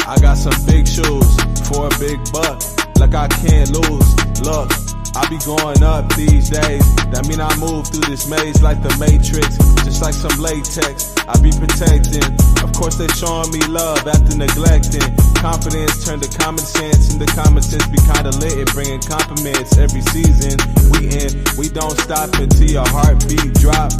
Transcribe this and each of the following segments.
I got some big shoes for a big buck. Look, I can't lose. Look, I be going up these days. That mean I move through this maze like the Matrix. Just like some latex, I be protecting. Of course they showing me love after neglecting. Confidence turned to common sense, and the common sense be kinda lit and bringing compliments every season. We don't stop until your heartbeat drop.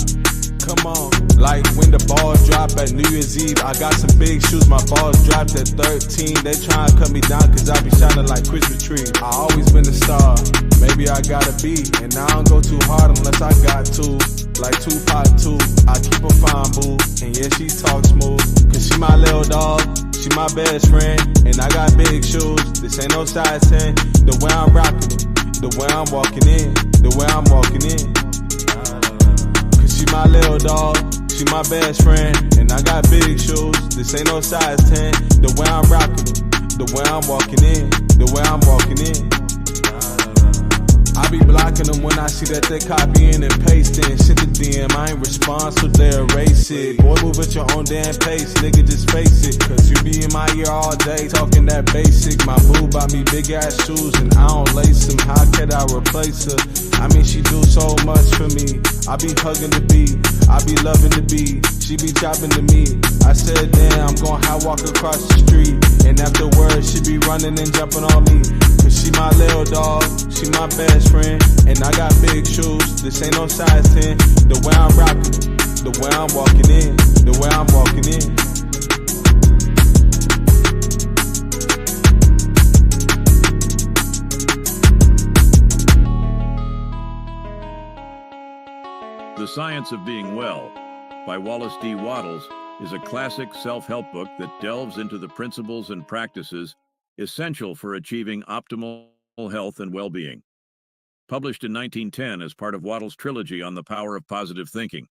Come on, like when the balls drop at New Year's Eve. I got some big shoes, my balls dropped at 13. They tryna cut me down cause I be shining like Christmas tree. I always been a star, maybe I gotta be. And I don't go too hard unless I got to. Like Tupac too, I keep a fine boo. And yeah, she talk smooth, cause she my little dog, she my best friend. And I got big shoes, this ain't no size 10. The way I'm rocking it, the way I'm walking in, the way I'm walking in. She my little dog, she my best friend. And I got big shoes, this ain't no size 10. The way I'm rocking it, the way I'm walking in, the way I'm walking in. I be blocking them when I see that they copying and pasting. Shit the DM, I ain't respond, so they erase it. Boy, move at your own damn pace, nigga, just face it. Cause you be in my ear all day, talking that basic. My boo bought me big ass shoes and I don't lace them. How could I replace her? I mean, she do so much for me. I be hugging the beat, I be loving the beat. She be chopping to me. I said, damn, I'm gon' high walk across the street. And afterwards, she be running and jumping on me. Cause she my little dog, she my best friend. And I got big shoes, this ain't no size 10. The way I'm rocking it, the way I'm walking in, the way I'm walking in. The Science of Being Well by Wallace D. Wattles is a classic self-help book that delves into the principles and practices essential for achieving optimal health and well-being. Published in 1910 as part of Wattles' trilogy on the power of positive thinking,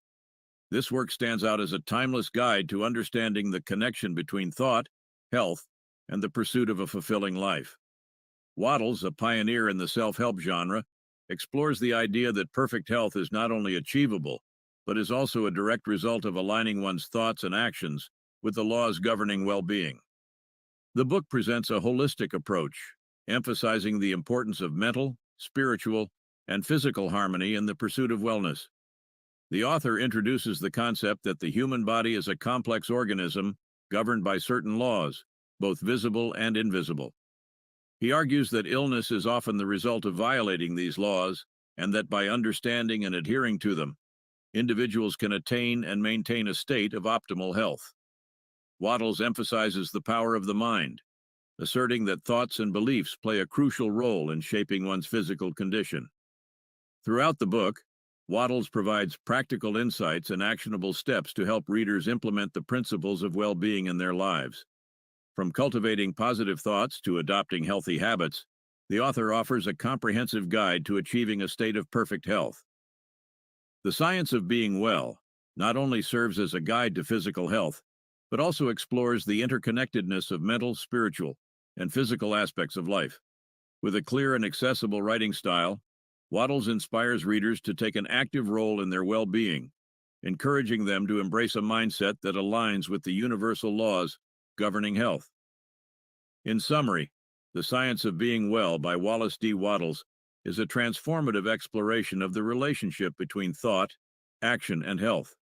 this work stands out as a timeless guide to understanding the connection between thought, health, and the pursuit of a fulfilling life. Wattles, a pioneer in the self-help genre, explores the idea that perfect health is not only achievable, but is also a direct result of aligning one's thoughts and actions with the laws governing well-being. The book presents a holistic approach, emphasizing the importance of mental, spiritual, and physical harmony in the pursuit of wellness. The author introduces the concept that the human body is a complex organism governed by certain laws, both visible and invisible. He argues that illness is often the result of violating these laws, and that by understanding and adhering to them, individuals can attain and maintain a state of optimal health. Wattles emphasizes the power of the mind, asserting that thoughts and beliefs play a crucial role in shaping one's physical condition. Throughout the book, Wattles provides practical insights and actionable steps to help readers implement the principles of well-being in their lives. From cultivating positive thoughts to adopting healthy habits, the author offers a comprehensive guide to achieving a state of perfect health. The Science of Being Well not only serves as a guide to physical health, but also explores the interconnectedness of mental, spiritual, and physical aspects of life. With a clear and accessible writing style, Wattles inspires readers to take an active role in their well-being, encouraging them to embrace a mindset that aligns with the universal laws governing health. In summary, The Science of Being Well by Wallace D. Wattles is a transformative exploration of the relationship between thought, action, and health.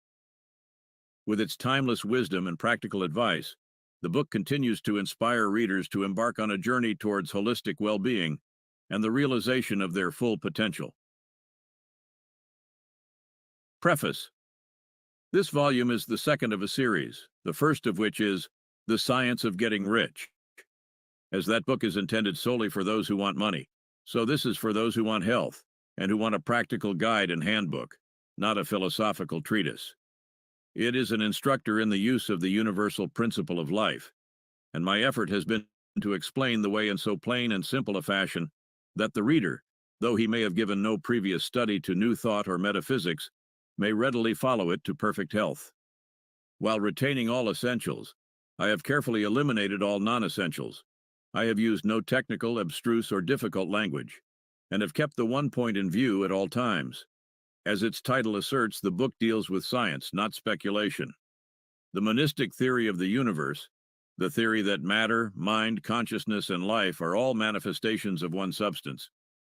With its timeless wisdom and practical advice, the book continues to inspire readers to embark on a journey towards holistic well-being and the realization of their full potential. Preface. This volume is the second of a series, the first of which is The Science of Getting Rich. As that book is intended solely for those who want money, so this is for those who want health and who want a practical guide and handbook, not a philosophical treatise. It is an instructor in the use of the universal principle of life, and my effort has been to explain the way in so plain and simple a fashion that the reader, though he may have given no previous study to new thought or metaphysics, may readily follow it to perfect health. While retaining all essentials, I have carefully eliminated all non-essentials. I have used no technical, abstruse, or difficult language, and have kept the one point in view at all times. As its title asserts, the book deals with science, not speculation. The monistic theory of the universe, The theory that matter, mind, consciousness, and life are all manifestations of one substance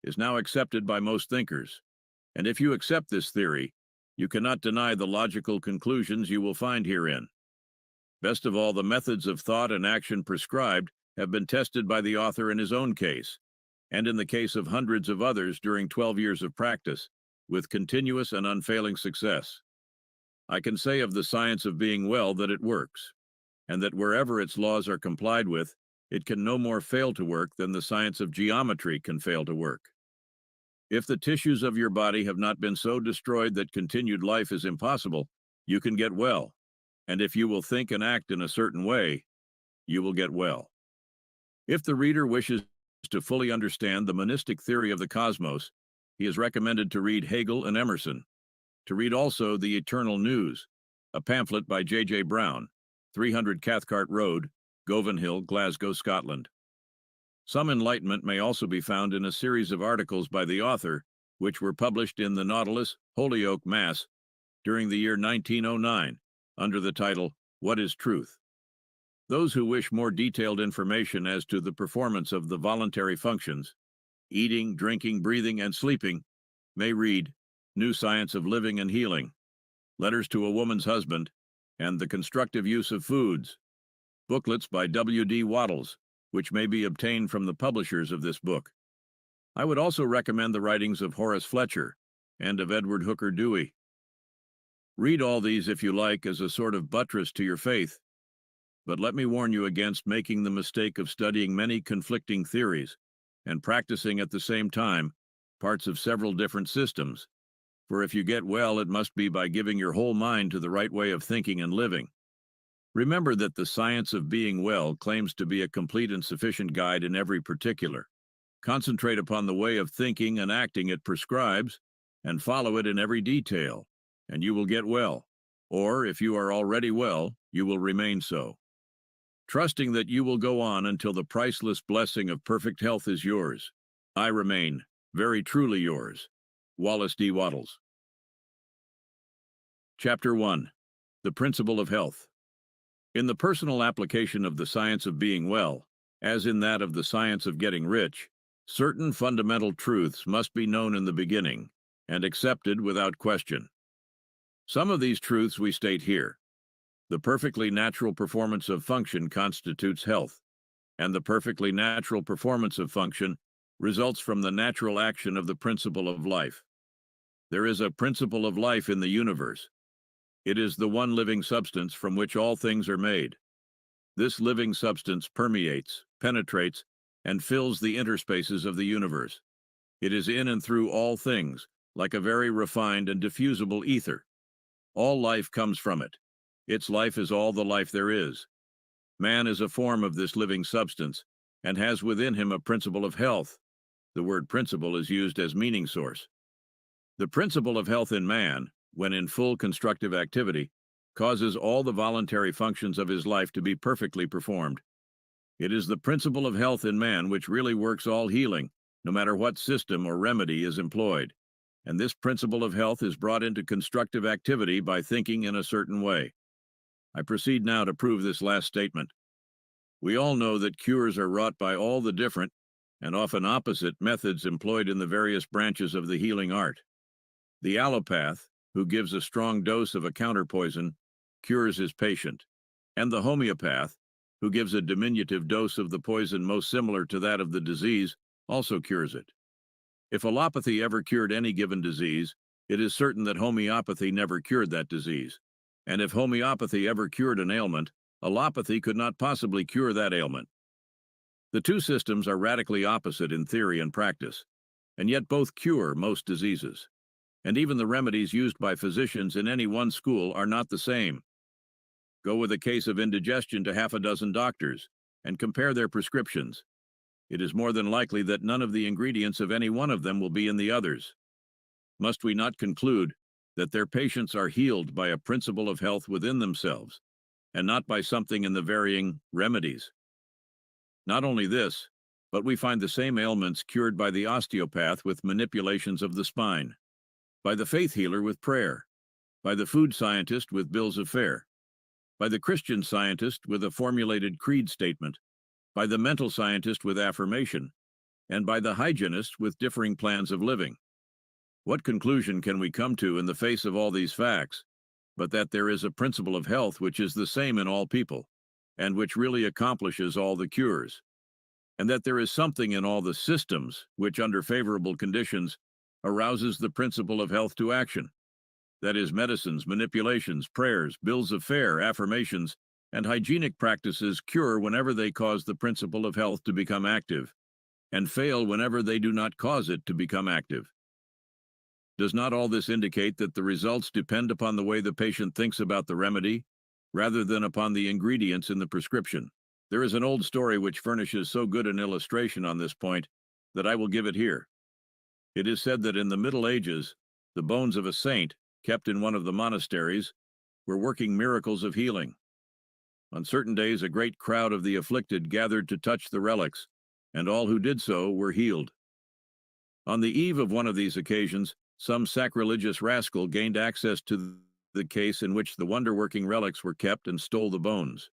is now accepted by most thinkers. And if you accept this theory, you cannot deny the logical conclusions you will find herein. Best of all, the methods of thought and action prescribed have been tested by the author in his own case, and in the case of hundreds of others during 12 years of practice, with continuous and unfailing success. I can say of the science of being well that it works, and that wherever its laws are complied with, it can no more fail to work than the science of geometry can fail to work. If the tissues of your body have not been so destroyed that continued life is impossible, you can get well. And if you will think and act in a certain way, you will get well. If the reader wishes to fully understand the monistic theory of the cosmos, he is recommended to read Hegel and Emerson, to read also The Eternal News, a pamphlet by J.J. Brown, 300 Cathcart Road, Govanhill, Glasgow, Scotland. Some enlightenment may also be found in a series of articles by the author, which were published in the Nautilus, Holyoke, Mass. During the year 1909, under the title, What is Truth? Those who wish more detailed information as to the performance of the voluntary functions, eating, drinking, breathing, and sleeping, may read New Science of Living and Healing, Letters to a Woman's Husband, and The Constructive Use of Foods, booklets by W.D. Wattles, which may be obtained from the publishers of this book. I would also recommend the writings of Horace Fletcher and of Edward Hooker Dewey. Read all these if you like as a sort of buttress to your faith, but let me warn you against making the mistake of studying many conflicting theories and practicing at the same time parts of several different systems, for if you get well, it must be by giving your whole mind to the right way of thinking and living. Remember that the science of being well claims to be a complete and sufficient guide in every particular. Concentrate upon the way of thinking and acting it prescribes, and follow it in every detail, and you will get well. Or, if you are already well, you will remain so. Trusting that you will go on until the priceless blessing of perfect health is yours, I remain, very truly yours, Wallace D. Wattles. Chapter 1. The Principle of Health. In the personal application of the science of being well, as in that of the science of getting rich, certain fundamental truths must be known in the beginning and accepted without question. Some of these truths we state here. The perfectly natural performance of function constitutes health, and the perfectly natural performance of function results from the natural action of the principle of life. There is a principle of life in the universe. It is the one living substance from which all things are made. This living substance permeates, penetrates, and fills the interspaces of the universe. It is in and through all things, like a very refined and diffusible ether. All life comes from it. Its life is all the life there is. Man is a form of this living substance, and has within him a principle of health. The word principle is used as meaning source. The principle of health in man, when in full constructive activity, causes all the voluntary functions of his life to be perfectly performed. It is the principle of health in man which really works all healing, no matter what system or remedy is employed. And this principle of health is brought into constructive activity by thinking in a certain way. I proceed now to prove this last statement. We all know that cures are wrought by all the different, and often opposite, methods employed in the various branches of the healing art. The allopath, who gives a strong dose of a counterpoison, cures his patient, and the homeopath, who gives a diminutive dose of the poison most similar to that of the disease, also cures it. If allopathy ever cured any given disease, it is certain that homeopathy never cured that disease. And if homeopathy ever cured an ailment, allopathy could not possibly cure that ailment. The two systems are radically opposite in theory and practice, and yet both cure most diseases. And even the remedies used by physicians in any one school are not the same. Go with a case of indigestion to half a dozen doctors, and compare their prescriptions. It is more than likely that none of the ingredients of any one of them will be in the others. Must we not conclude that their patients are healed by a principle of health within themselves, and not by something in the varying remedies? Not only this, but we find the same ailments cured by the osteopath with manipulations of the spine, by the faith healer with prayer, by the food scientist with bills of fare, by the Christian scientist with a formulated creed statement, by the mental scientist with affirmation, and by the hygienist with differing plans of living. What conclusion can we come to in the face of all these facts, but that there is a principle of health which is the same in all people, and which really accomplishes all the cures, and that there is something in all the systems which, under favorable conditions, arouses the principle of health to action? That is, medicines, manipulations, prayers, bills of fare, affirmations, and hygienic practices cure whenever they cause the principle of health to become active, and fail whenever they do not cause it to become active. Does not all this indicate that the results depend upon the way the patient thinks about the remedy, rather than upon the ingredients in the prescription? There is an old story which furnishes so good an illustration on this point that I will give it here. It is said that in the Middle Ages, the bones of a saint, kept in one of the monasteries, were working miracles of healing. On certain days, a great crowd of the afflicted gathered to touch the relics, and all who did so were healed. On the eve of one of these occasions, some sacrilegious rascal gained access to the case in which the wonder-working relics were kept and stole the bones.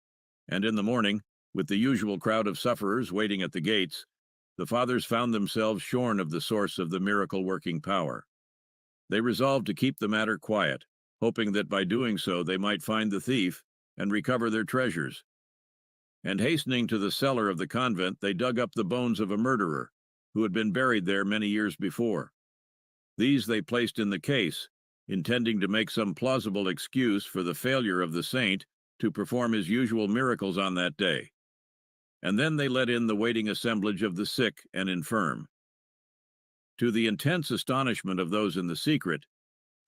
And in the morning, with the usual crowd of sufferers waiting at the gates, the fathers found themselves shorn of the source of the miracle-working power. They resolved to keep the matter quiet, hoping that by doing so they might find the thief and recover their treasures. And hastening to the cellar of the convent, they dug up the bones of a murderer who had been buried there many years before. These they placed in the case, intending to make some plausible excuse for the failure of the saint to perform his usual miracles on that day. And then they let in the waiting assemblage of the sick and infirm. To the intense astonishment of those in the secret,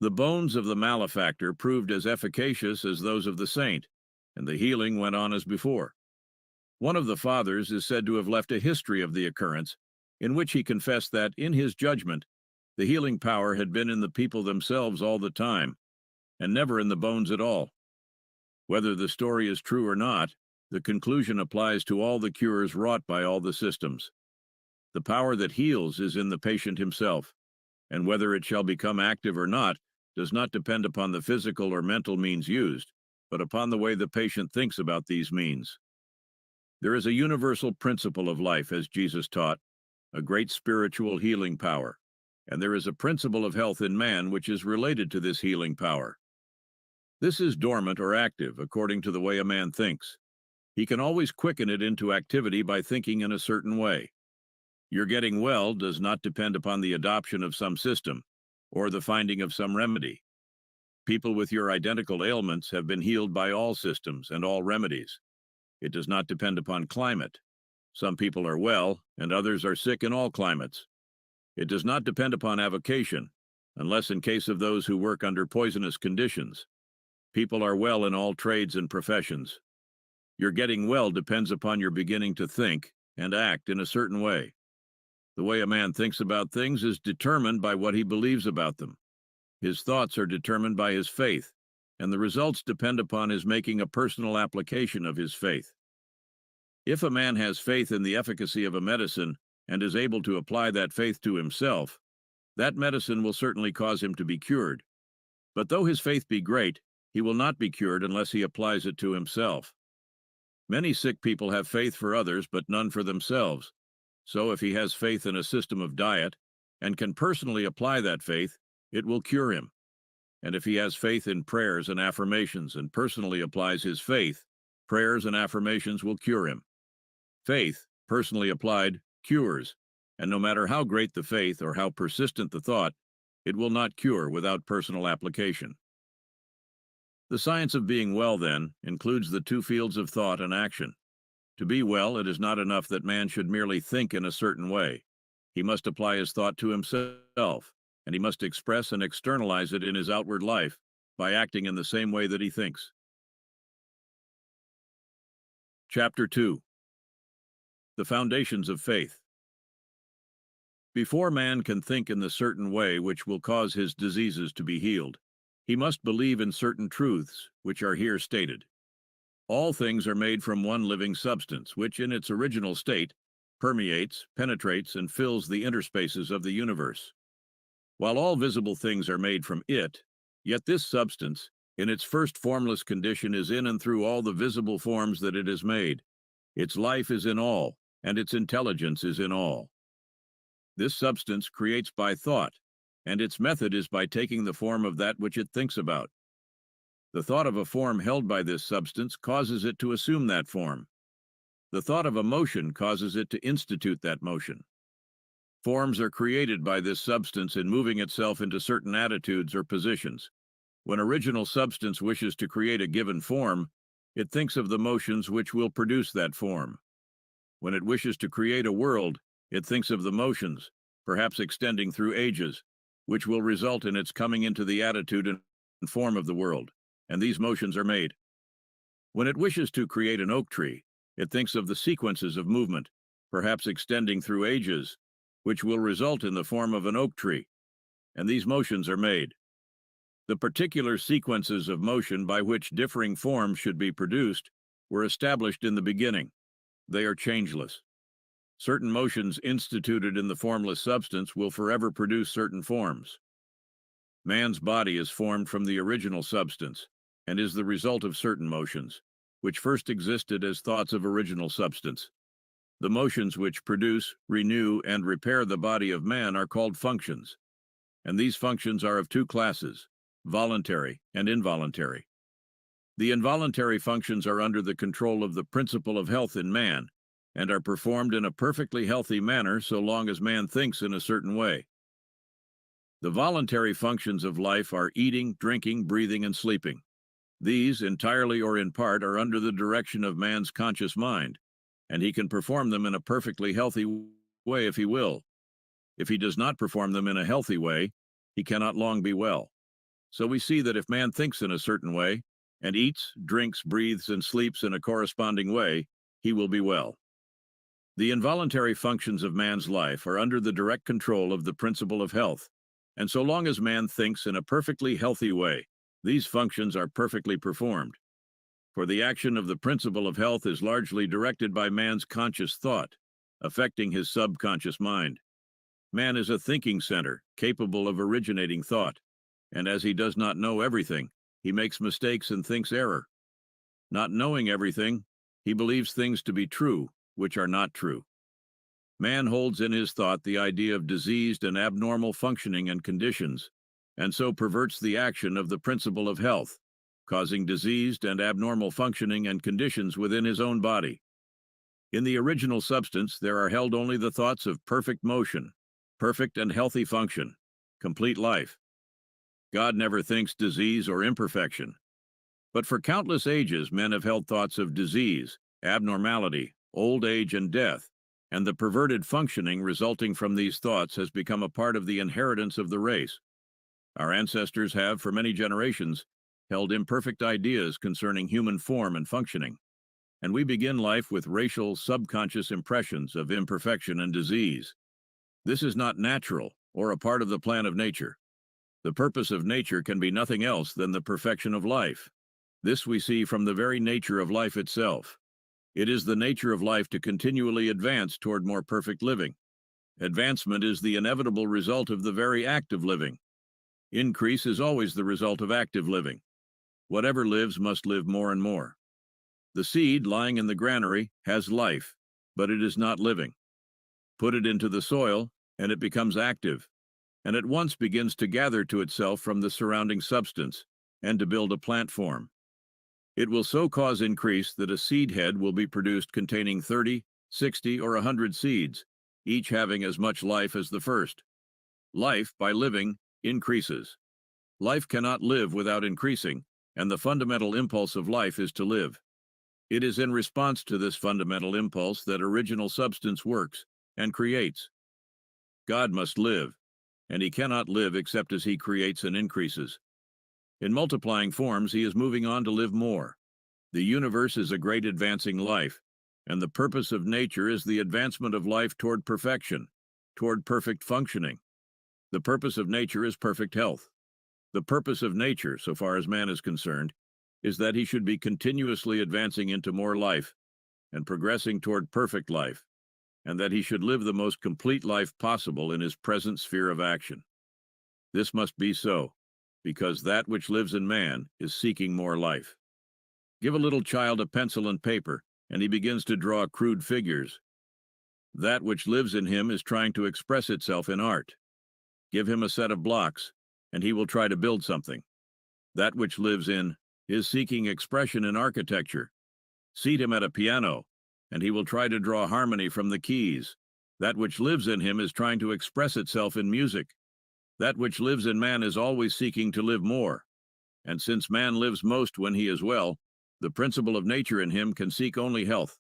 the bones of the malefactor proved as efficacious as those of the saint, and the healing went on as before. One of the fathers is said to have left a history of the occurrence, in which he confessed that, in his judgment, the healing power had been in the people themselves all the time, and never in the bones at all. Whether the story is true or not, the conclusion applies to all the cures wrought by all the systems. The power that heals is in the patient himself, and whether it shall become active or not does not depend upon the physical or mental means used, but upon the way the patient thinks about these means. There is a universal principle of life, as Jesus taught, a great spiritual healing power, and there is a principle of health in man which is related to this healing power. This is dormant or active according to the way a man thinks. He can always quicken it into activity by thinking in a certain way. Your getting well does not depend upon the adoption of some system or the finding of some remedy. People with your identical ailments have been healed by all systems and all remedies. It does not depend upon climate. Some people are well, and others are sick in all climates. It does not depend upon avocation, unless in case of those who work under poisonous conditions. People are well in all trades and professions. Your getting well depends upon your beginning to think and act in a certain way. The way a man thinks about things is determined by what he believes about them. His thoughts are determined by his faith, and the results depend upon his making a personal application of his faith. If a man has faith in the efficacy of a medicine and is able to apply that faith to himself, that medicine will certainly cause him to be cured. But though his faith be great, he will not be cured unless he applies it to himself. Many sick people have faith for others, but none for themselves. So if he has faith in a system of diet and can personally apply that faith, it will cure him. And if he has faith in prayers and affirmations and personally applies his faith, prayers and affirmations will cure him. Faith, personally applied, cures, and no matter how great the faith or how persistent the thought, it will not cure without personal application. The science of being well, then, includes the two fields of thought and action. To be well, it is not enough that man should merely think in a certain way. He must apply his thought to himself, and he must express and externalize it in his outward life by acting in the same way that he thinks. Chapter 2. The Foundations of Faith. Before man can think in the certain way which will cause his diseases to be healed, he must believe in certain truths which are here stated. All things are made from one living substance, which in its original state permeates, penetrates, and fills the interspaces of the universe. While all visible things are made from it, yet this substance, In its first formless condition is in and through all the visible forms that it has made. Its life is in all, and its intelligence is in all. This substance creates by thought, and its method is by taking the form of that which it thinks about. The thought of a form held by this substance causes it to assume that form. The thought of a motion causes it to institute that motion. Forms are created by this substance in moving itself into certain attitudes or positions. When original substance wishes to create a given form, it thinks of the motions which will produce that form. When it wishes to create a world, it thinks of the motions, perhaps extending through ages, which will result in its coming into the attitude and form of the world, and these motions are made. When it wishes to create an oak tree, it thinks of the sequences of movement, perhaps extending through ages, which will result in the form of an oak tree, and these motions are made. The particular sequences of motion by which differing forms should be produced were established in the beginning. They are changeless. Certain motions instituted in the formless substance will forever produce certain forms. Man's body is formed from the original substance and is the result of certain motions, which first existed as thoughts of original substance. The motions which produce, renew, and repair the body of man are called functions, and these functions are of two classes: voluntary and involuntary. The involuntary functions are under the control of the principle of health in man, and are performed in a perfectly healthy manner so long as man thinks in a certain way. The voluntary functions of life are eating, drinking, breathing, and sleeping. These, entirely or in part, are under the direction of man's conscious mind, and he can perform them in a perfectly healthy way if he will. If he does not perform them in a healthy way, he cannot long be well. So we see that if man thinks in a certain way, and eats, drinks, breathes, and sleeps in a corresponding way, he will be well. The involuntary functions of man's life are under the direct control of the principle of health, and so long as man thinks in a perfectly healthy way, these functions are perfectly performed. For the action of the principle of health is largely directed by man's conscious thought, affecting his subconscious mind. Man is a thinking center, capable of originating thought, and as he does not know everything, he makes mistakes and thinks error. Not knowing everything, he believes things to be true, which are not true. Man holds in his thought the idea of diseased and abnormal functioning and conditions, and so perverts the action of the principle of health, causing diseased and abnormal functioning and conditions within his own body. In the original substance, there are held only the thoughts of perfect motion, perfect and healthy function, complete life. God never thinks disease or imperfection. But for countless ages, men have held thoughts of disease, abnormality, old age, and death, and the perverted functioning resulting from these thoughts has become a part of the inheritance of the race. Our ancestors have, for many generations, held imperfect ideas concerning human form and functioning, and we begin life with racial, subconscious impressions of imperfection and disease. This is not natural or a part of the plan of nature. The purpose of nature can be nothing else than the perfection of life. This we see from the very nature of life itself. It is the nature of life to continually advance toward more perfect living. Advancement is the inevitable result of the very act of living. Increase is always the result of active living. Whatever lives must live more and more. The seed lying in the granary has life, but it is not living. Put it into the soil, and it becomes active, and at once begins to gather to itself from the surrounding substance, and to build a plant form. It will so cause increase that a seed head will be produced containing 30, 60, or 100 seeds, each having as much life as the first. Life, by living, increases. Life cannot live without increasing, and the fundamental impulse of life is to live. It is in response to this fundamental impulse that original substance works and creates. God must live, and he cannot live except as he creates and increases. In multiplying forms, he is moving on to live more. The universe is a great advancing life, and the purpose of nature is the advancement of life toward perfection, toward perfect functioning. The purpose of nature is perfect health. The purpose of nature, so far as man is concerned, is that he should be continuously advancing into more life and progressing toward perfect life, and that he should live the most complete life possible in his present sphere of action. This must be so, because that which lives in man is seeking more life. Give a little child a pencil and paper, and he begins to draw crude figures. That which lives in him is trying to express itself in art. Give him a set of blocks, and he will try to build something. That which lives in is seeking expression in architecture. Seat him at a piano, and he will try to draw harmony from the keys. That which lives in him is trying to express itself in music. That which lives in man is always seeking to live more. And since man lives most when he is well, the principle of nature in him can seek only health.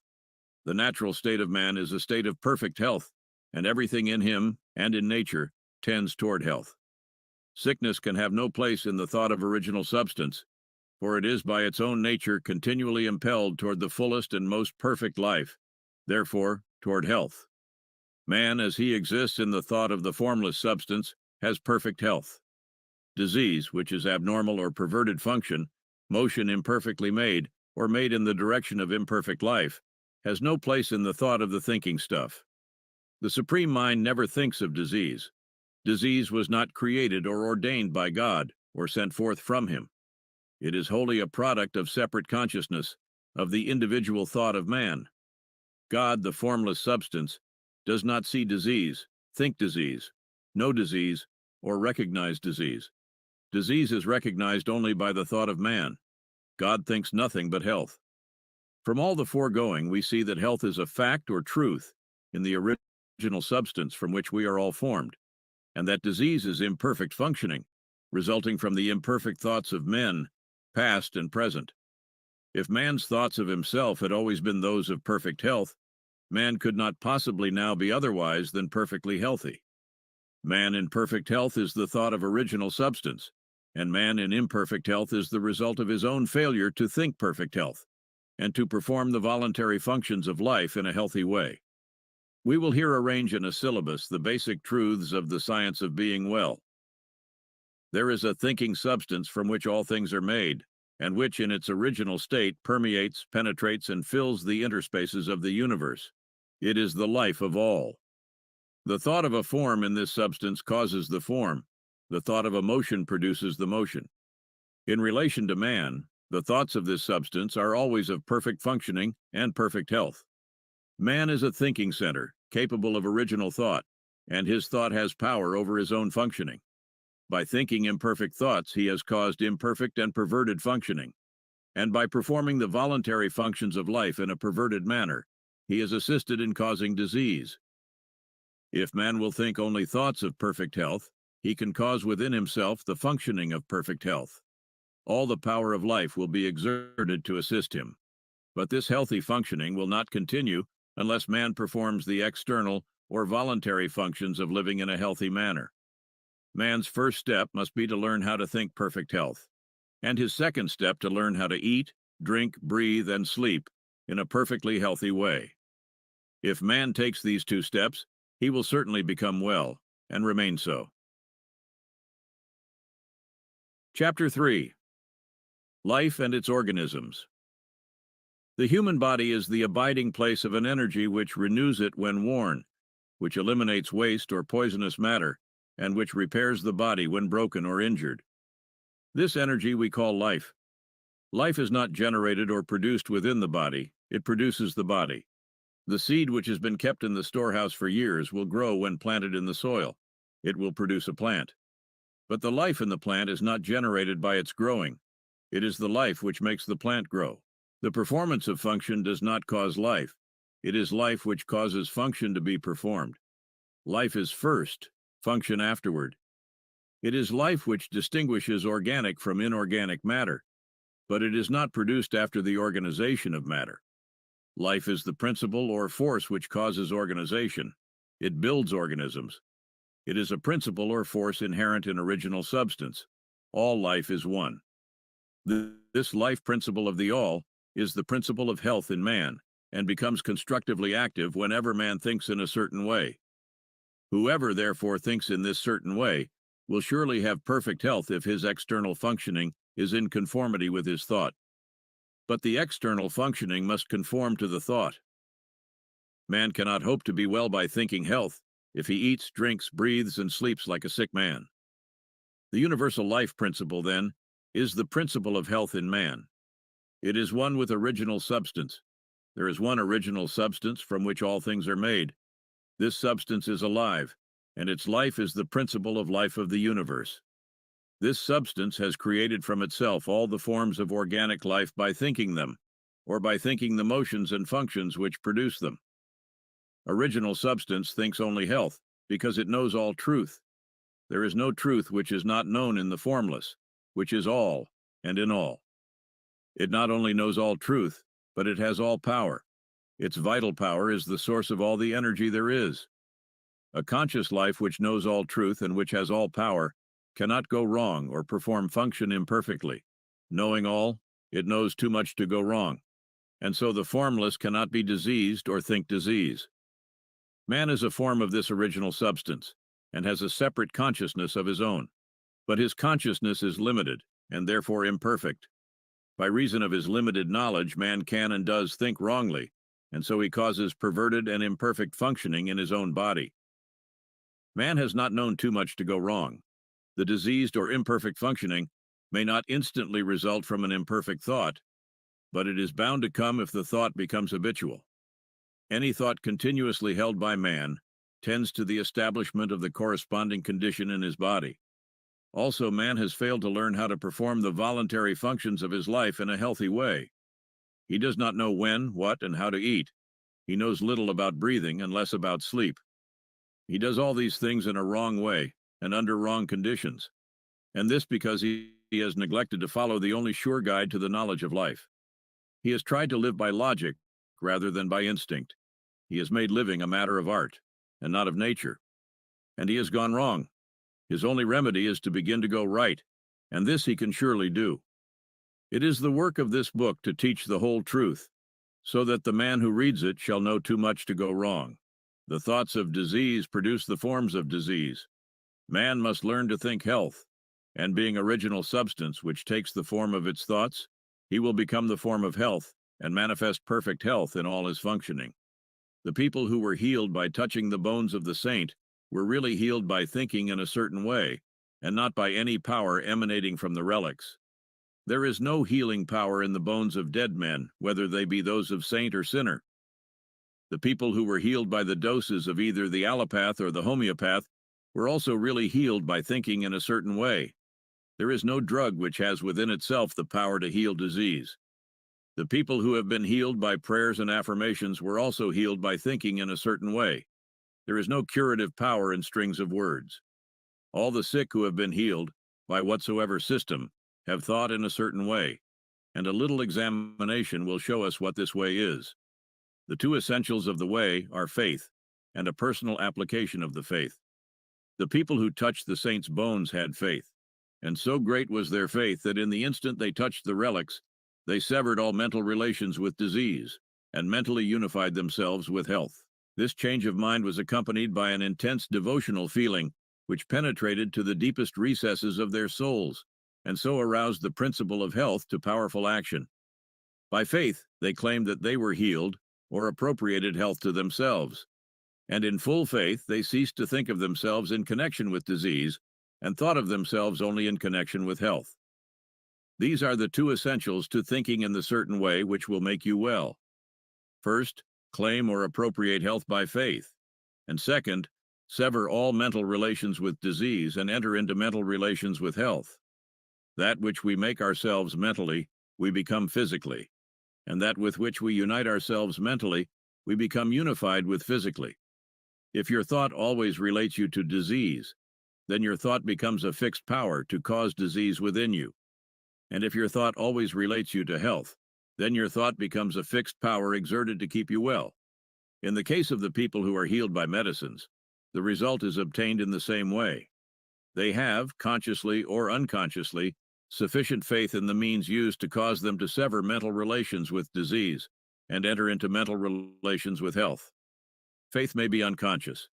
The natural state of man is a state of perfect health, and everything in him and in nature tends toward health. Sickness can have no place in the thought of original substance, for it is by its own nature continually impelled toward the fullest and most perfect life, therefore toward health. Man, as he exists in the thought of the formless substance, has perfect health. Disease, which is abnormal or perverted function, motion imperfectly made, or made in the direction of imperfect life, has no place in the thought of the thinking stuff. The Supreme Mind never thinks of disease. Disease was not created or ordained by God, or sent forth from him. It is wholly a product of separate consciousness, of the individual thought of man. God, the formless substance, does not see disease, think disease, know disease, or recognize disease. Disease is recognized only by the thought of man. God thinks nothing but health. From all the foregoing, we see that health is a fact or truth in the original substance from which we are all formed, and that disease is imperfect functioning, resulting from the imperfect thoughts of men, past and present. If man's thoughts of himself had always been those of perfect health, man could not possibly now be otherwise than perfectly healthy. Man in perfect health is the thought of original substance, and man in imperfect health is the result of his own failure to think perfect health, and to perform the voluntary functions of life in a healthy way. We will here arrange in a syllabus the basic truths of the science of being well. There is a thinking substance from which all things are made, and which in its original state permeates, penetrates, and fills the interspaces of the universe. It is the life of all. The thought of a form in this substance causes the form. The thought of a motion produces the motion. In relation to man, the thoughts of this substance are always of perfect functioning and perfect health. Man is a thinking center, capable of original thought, and his thought has power over his own functioning. By thinking imperfect thoughts, he has caused imperfect and perverted functioning, and by performing the voluntary functions of life in a perverted manner, he is assisted in causing disease. If man will think only thoughts of perfect health, he can cause within himself the functioning of perfect health. All the power of life will be exerted to assist him. But this healthy functioning will not continue unless man performs the external or voluntary functions of living in a healthy manner. Man's first step must be to learn how to think perfect health, and his second step to learn how to eat, drink, breathe, and sleep in a perfectly healthy way. If man takes these two steps, he will certainly become well and remain so. Chapter 3. Life and its Organisms. The human body is the abiding place of an energy which renews it when worn, which eliminates waste or poisonous matter, and which repairs the body when broken or injured. This energy we call life. Life is not generated or produced within the body, it produces the body. The seed which has been kept in the storehouse for years will grow when planted in the soil. It will produce a plant. But the life in the plant is not generated by its growing. It is the life which makes the plant grow. The performance of function does not cause life. It is life which causes function to be performed. Life is first, function afterward. It is life which distinguishes organic from inorganic matter, but it is not produced after the organization of matter. Life is the principle or force which causes organization. It builds organisms. It is a principle or force inherent in original substance. All life is one. This life principle of the all is the principle of health in man, and becomes constructively active whenever man thinks in a certain way. Whoever therefore thinks in this certain way will surely have perfect health if his external functioning is in conformity with his thought. But the external functioning must conform to the thought. Man cannot hope to be well by thinking health if he eats, drinks, breathes, and sleeps like a sick man. The universal life principle, then, is the principle of health in man. It is one with original substance. There is one original substance from which all things are made. This substance is alive, and its life is the principle of life of the universe. This substance has created from itself all the forms of organic life by thinking them, or by thinking the motions and functions which produce them. Original substance thinks only health, because it knows all truth. There is no truth which is not known in the formless, which is all and in all. It not only knows all truth, but it has all power. Its vital power is the source of all the energy there is. A conscious life which knows all truth and which has all power cannot go wrong or perform function imperfectly. Knowing all, it knows too much to go wrong, and so the formless cannot be diseased or think disease. Man is a form of this original substance, and has a separate consciousness of his own, but his consciousness is limited, and therefore imperfect. By reason of his limited knowledge, man can and does think wrongly, and so he causes perverted and imperfect functioning in his own body. Man has not known too much to go wrong. The diseased or imperfect functioning may not instantly result from an imperfect thought, but it is bound to come if the thought becomes habitual. Any thought continuously held by man tends to the establishment of the corresponding condition in his body. Also, man has failed to learn how to perform the voluntary functions of his life in a healthy way. He does not know when, what, and how to eat. He knows little about breathing and less about sleep. He does all these things in a wrong way and under wrong conditions, and this because he has neglected to follow the only sure guide to the knowledge of life. He has tried to live by logic rather than by instinct. He has made living a matter of art and not of nature, and he has gone wrong. His only remedy is to begin to go right, and this he can surely do. It is the work of this book to teach the whole truth, so that the man who reads it shall know too much to go wrong. The thoughts of disease produce the forms of disease. Man must learn to think health, and being original substance which takes the form of its thoughts, he will become the form of health and manifest perfect health in all his functioning. The people who were healed by touching the bones of the saint were really healed by thinking in a certain way, and not by any power emanating from the relics. There is no healing power in the bones of dead men, whether they be those of saint or sinner. The people who were healed by the doses of either the allopath or the homeopath were also really healed by thinking in a certain way. There is no drug which has within itself the power to heal disease. The people who have been healed by prayers and affirmations were also healed by thinking in a certain way. There is no curative power in strings of words. All the sick who have been healed, by whatsoever system, have thought in a certain way, and a little examination will show us what this way is. The two essentials of the way are faith, and a personal application of the faith. The people who touched the saint's bones had faith, and so great was their faith that in the instant they touched the relics, they severed all mental relations with disease, and mentally unified themselves with health. This change of mind was accompanied by an intense devotional feeling, which penetrated to the deepest recesses of their souls, and so aroused the principle of health to powerful action. By faith, they claimed that they were healed, or appropriated health to themselves, and in full faith they ceased to think of themselves in connection with disease, and thought of themselves only in connection with health. These are the two essentials to thinking in the certain way which will make you well. First, claim or appropriate health by faith, and second, sever all mental relations with disease and enter into mental relations with health. That which we make ourselves mentally, we become physically, and that with which we unite ourselves mentally, we become unified with physically. If your thought always relates you to disease, then your thought becomes a fixed power to cause disease within you. And if your thought always relates you to health, then your thought becomes a fixed power exerted to keep you well. In the case of the people who are healed by medicines, the result is obtained in the same way. They have, consciously or unconsciously, sufficient faith in the means used to cause them to sever mental relations with disease and enter into mental relations with health. Faith may be unconscious.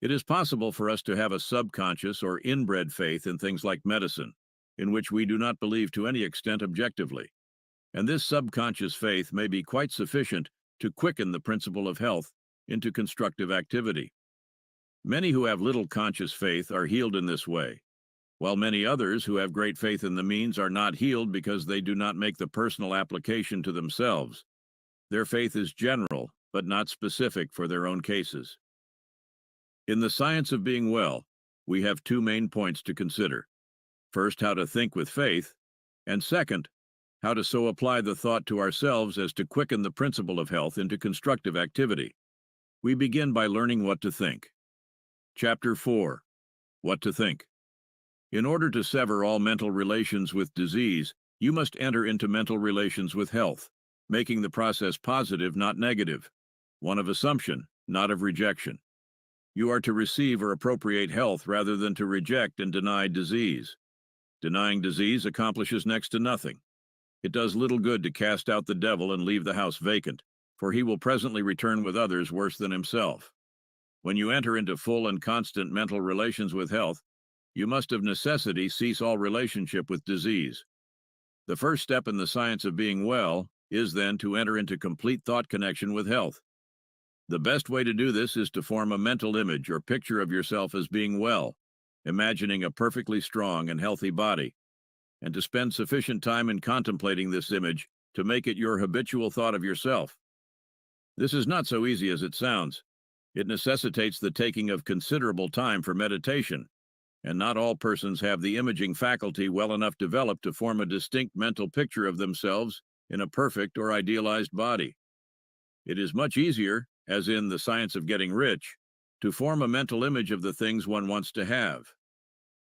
It is possible for us to have a subconscious or inbred faith in things like medicine, in which we do not believe to any extent objectively. And this subconscious faith may be quite sufficient to quicken the principle of health into constructive activity. Many who have little conscious faith are healed in this way. while many others who have great faith in the means are not healed because they do not make the personal application to themselves. Their faith is general, but not specific for their own cases. In the science of being well, we have two main points to consider. First, how to think with faith, and second, how to so apply the thought to ourselves as to quicken the principle of health into constructive activity. We begin by learning what to think. Chapter 4. What to think. In order to sever all mental relations with disease, you must enter into mental relations with health, making the process positive, not negative, one of assumption, not of rejection. You are to receive or appropriate health rather than to reject and deny disease. Denying disease accomplishes next to nothing. It does little good to cast out the devil and leave the house vacant, for he will presently return with others worse than himself. When you enter into full and constant mental relations with health, you must of necessity cease all relationship with disease. The first step in the science of being well is then to enter into complete thought connection with health. The best way to do this is to form a mental image or picture of yourself as being well, imagining a perfectly strong and healthy body, and to spend sufficient time in contemplating this image to make it your habitual thought of yourself. This is not so easy as it sounds. It necessitates the taking of considerable time for meditation, and not all persons have the imaging faculty well enough developed to form a distinct mental picture of themselves in a perfect or idealized body. It is much easier, as in the science of getting rich, to form a mental image of the things one wants to have.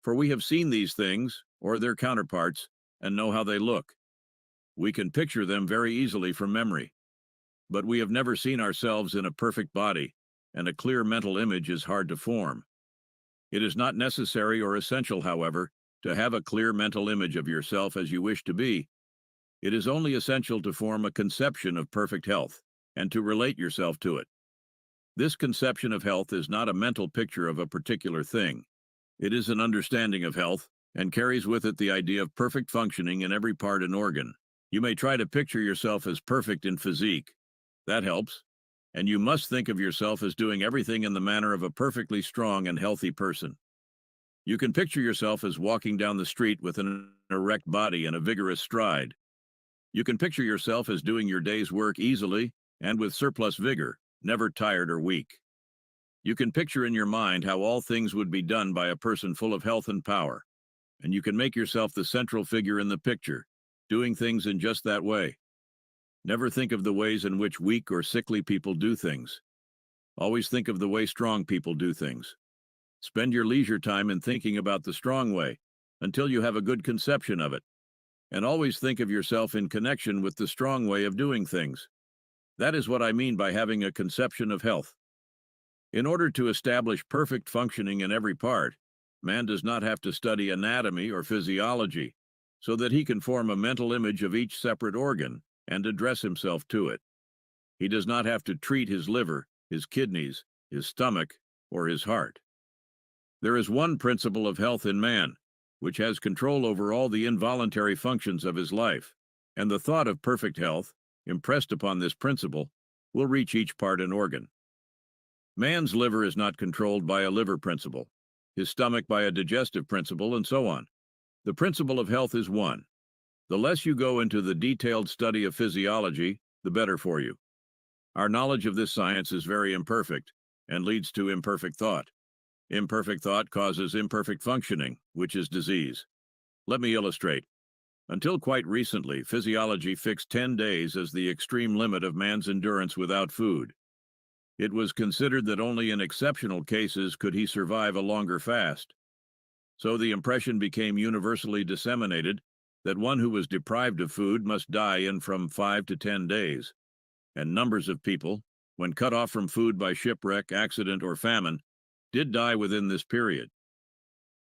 For we have seen these things, or their counterparts, and know how they look. We can picture them very easily from memory. But we have never seen ourselves in a perfect body, and a clear mental image is hard to form. It is not necessary or essential, however, to have a clear mental image of yourself as you wish to be. It is only essential to form a conception of perfect health, and to relate yourself to it. This conception of health is not a mental picture of a particular thing. It is an understanding of health, and carries with it the idea of perfect functioning in every part and organ. You may try to picture yourself as perfect in physique. That helps. And you must think of yourself as doing everything in the manner of a perfectly strong and healthy person. You can picture yourself as walking down the street with an erect body and a vigorous stride. You can picture yourself as doing your day's work easily and with surplus vigor, never tired or weak. You can picture in your mind how all things would be done by a person full of health and power, and you can make yourself the central figure in the picture, doing things in just that way. Never think of the ways in which weak or sickly people do things. Always think of the way strong people do things. Spend your leisure time in thinking about the strong way until you have a good conception of it. And always think of yourself in connection with the strong way of doing things. That is what I mean by having a conception of health. In order to establish perfect functioning in every part, man does not have to study anatomy or physiology, so that he can form a mental image of each separate organ and address himself to it. He does not have to treat his liver, his kidneys, his stomach, or his heart. There is one principle of health in man, which has control over all the involuntary functions of his life, and the thought of perfect health, impressed upon this principle, will reach each part and organ. Man's liver is not controlled by a liver principle, his stomach by a digestive principle, and so on. The principle of health is one. The less you go into the detailed study of physiology, the better for you. Our knowledge of this science is very imperfect and leads to imperfect thought. Imperfect thought causes imperfect functioning, which is disease. Let me illustrate. Until quite recently, physiology fixed 10 days as the extreme limit of man's endurance without food. It was considered that only in exceptional cases could he survive a longer fast. So the impression became universally disseminated that one who was deprived of food must die in from 5 to 10 days, and numbers of people, when cut off from food by shipwreck, accident, or famine, did die within this period.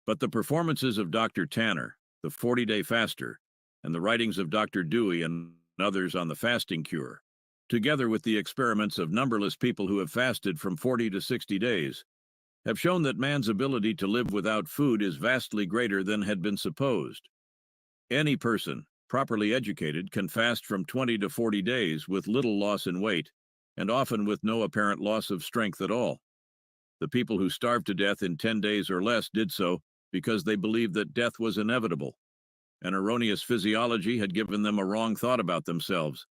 But the performances of Dr. Tanner, the 40-day faster, and the writings of Dr. Dewey and others on the fasting cure, together with the experiments of numberless people who have fasted from 40 to 60 days, have shown that man's ability to live without food is vastly greater than had been supposed. Any person, properly educated, can fast from 20 to 40 days with little loss in weight, and often with no apparent loss of strength at all. The people who starved to death in 10 days or less did so because they believed that death was inevitable. An erroneous physiology had given them a wrong thought about themselves.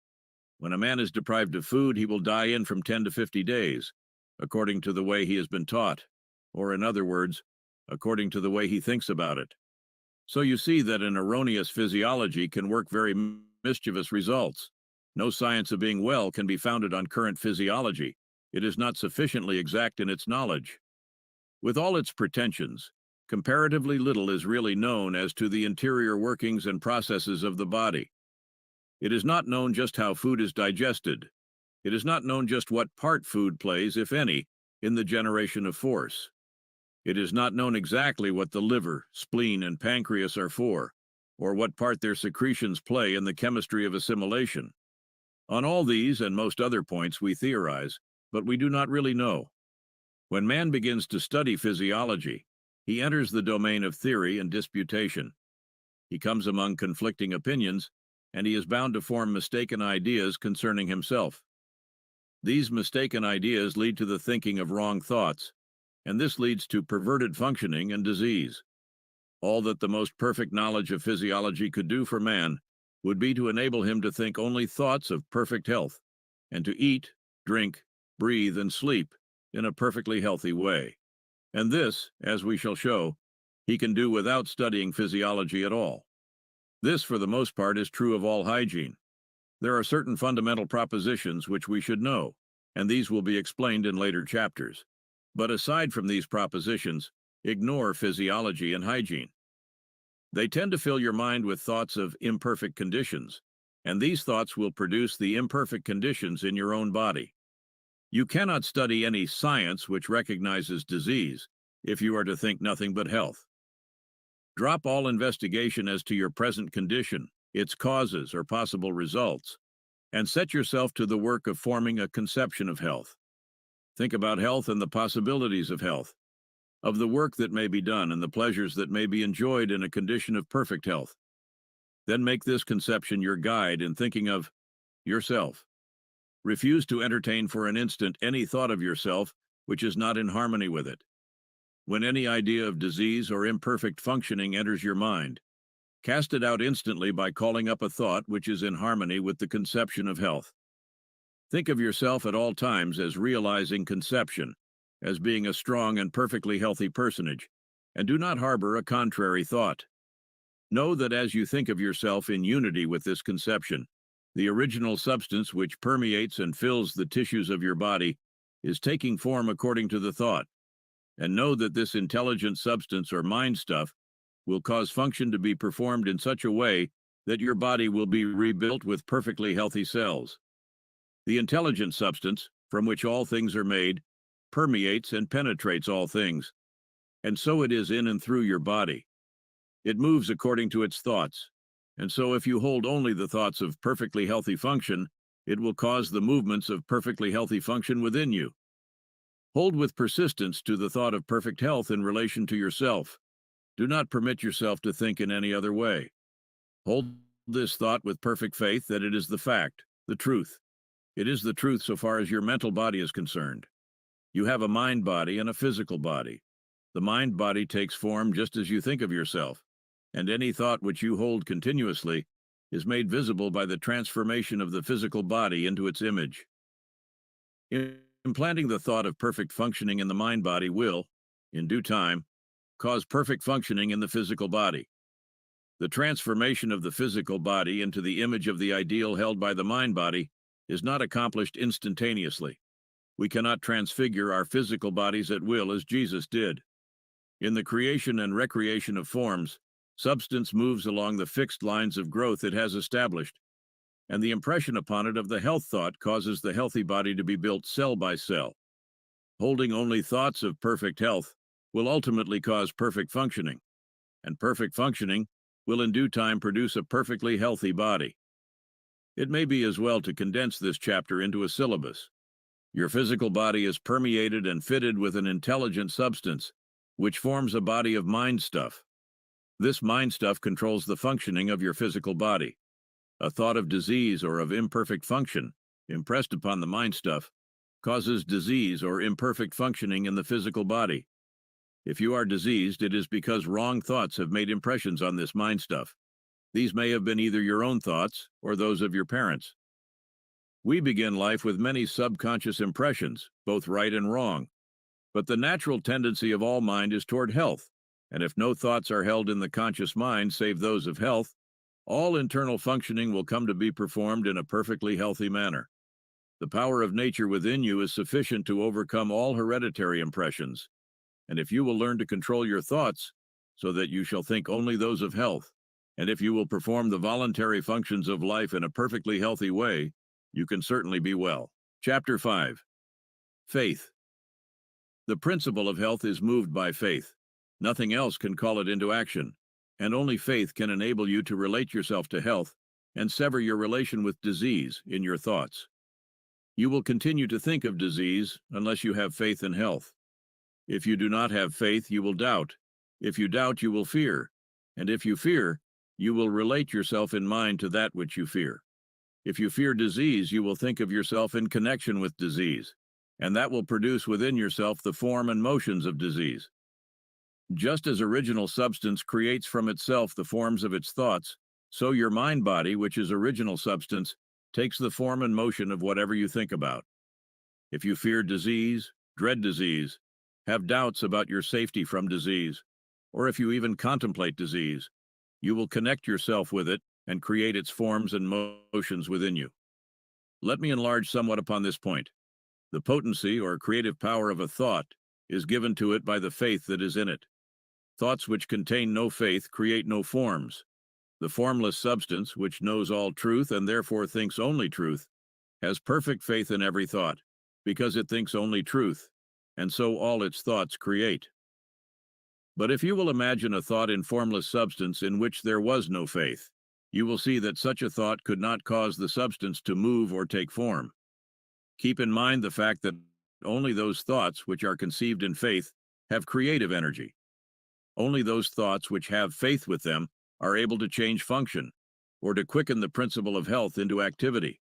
When a man is deprived of food, he will die in from 10 to 50 days, according to the way he has been taught, or in other words, according to the way he thinks about it. So you see that an erroneous physiology can work very mischievous results. No science of being well can be founded on current physiology. It is not sufficiently exact in its knowledge. With all its pretensions, comparatively little is really known as to the interior workings and processes of the body. It is not known just how food is digested. It is not known just what part food plays, if any, in the generation of force. It is not known exactly what the liver, spleen, and pancreas are for, or what part their secretions play in the chemistry of assimilation. On all these and most other points we theorize, but we do not really know. When man begins to study physiology, he enters the domain of theory and disputation. He comes among conflicting opinions, and he is bound to form mistaken ideas concerning himself. These mistaken ideas lead to the thinking of wrong thoughts, and this leads to perverted functioning and disease. All that the most perfect knowledge of physiology could do for man would be to enable him to think only thoughts of perfect health, and to eat, drink, breathe, and sleep in a perfectly healthy way. And this, as we shall show, he can do without studying physiology at all. This, for the most part, is true of all hygiene. There are certain fundamental propositions which we should know, and these will be explained in later chapters. But aside from these propositions, ignore physiology and hygiene. They tend to fill your mind with thoughts of imperfect conditions, and these thoughts will produce the imperfect conditions in your own body. You cannot study any science which recognizes disease if you are to think nothing but health. Drop all investigation as to your present condition, its causes or possible results, and set yourself to the work of forming a conception of health. Think about health and the possibilities of health, of the work that may be done and the pleasures that may be enjoyed in a condition of perfect health. Then make this conception your guide in thinking of yourself. Refuse to entertain for an instant any thought of yourself which is not in harmony with it. When any idea of disease or imperfect functioning enters your mind, cast it out instantly by calling up a thought which is in harmony with the conception of health. Think of yourself at all times as realizing conception, as being a strong and perfectly healthy personage, and do not harbor a contrary thought. Know that as you think of yourself in unity with this conception, the original substance which permeates and fills the tissues of your body is taking form according to the thought, and know that this intelligent substance or mind stuff will cause function to be performed in such a way that your body will be rebuilt with perfectly healthy cells. The intelligent substance, from which all things are made, permeates and penetrates all things, and so it is in and through your body. It moves according to its thoughts, and so if you hold only the thoughts of perfectly healthy function, it will cause the movements of perfectly healthy function within you. Hold with persistence to the thought of perfect health in relation to yourself. Do not permit yourself to think in any other way. Hold this thought with perfect faith that it is the fact, the truth. It is the truth so far as your mental body is concerned. You have a mind body and a physical body. The mind body takes form just as you think of yourself, and any thought which you hold continuously is made visible by the transformation of the physical body into its image. Implanting the thought of perfect functioning in the mind body will, in due time, cause perfect functioning in the physical body. The transformation of the physical body into the image of the ideal held by the mind body is not accomplished instantaneously. We cannot transfigure our physical bodies at will as Jesus did. In the creation and recreation of forms, substance moves along the fixed lines of growth it has established, and the impression upon it of the health thought causes the healthy body to be built cell by cell. Holding only thoughts of perfect health will ultimately cause perfect functioning, and perfect functioning will in due time produce a perfectly healthy body. It may be as well to condense this chapter into a syllabus. Your physical body is permeated and fitted with an intelligent substance, which forms a body of mind stuff. This mind stuff controls the functioning of your physical body. A thought of disease or of imperfect function, impressed upon the mind stuff, causes disease or imperfect functioning in the physical body. If you are diseased, it is because wrong thoughts have made impressions on this mind stuff. These may have been either your own thoughts or those of your parents. We begin life with many subconscious impressions, both right and wrong. But the natural tendency of all mind is toward health, and if no thoughts are held in the conscious mind save those of health, all internal functioning will come to be performed in a perfectly healthy manner. The power of nature within you is sufficient to overcome all hereditary impressions, and if you will learn to control your thoughts so that you shall think only those of health, and if you will perform the voluntary functions of life in a perfectly healthy way, you can certainly be well. Chapter 5. Faith. The principle of health is moved by faith. Nothing else can call it into action, and only faith can enable you to relate yourself to health and sever your relation with disease in your thoughts. You will continue to think of disease unless you have faith in health. If you do not have faith, you will doubt. If you doubt, you will fear. And if you fear, you will relate yourself in mind to that which you fear. If you fear disease, you will think of yourself in connection with disease, and that will produce within yourself the form and motions of disease. Just as original substance creates from itself the forms of its thoughts, so your mind-body, which is original substance, takes the form and motion of whatever you think about. If you fear disease, dread disease, have doubts about your safety from disease, or if you even contemplate disease, you will connect yourself with it and create its forms and motions within you. Let me enlarge somewhat upon this point. The potency or creative power of a thought is given to it by the faith that is in it. Thoughts which contain no faith create no forms. The formless substance, which knows all truth and therefore thinks only truth, has perfect faith in every thought, because it thinks only truth, and so all its thoughts create. But if you will imagine a thought in formless substance in which there was no faith, you will see that such a thought could not cause the substance to move or take form. Keep in mind the fact that only those thoughts which are conceived in faith have creative energy. Only those thoughts which have faith with them are able to change function, or to quicken the principle of health into activity.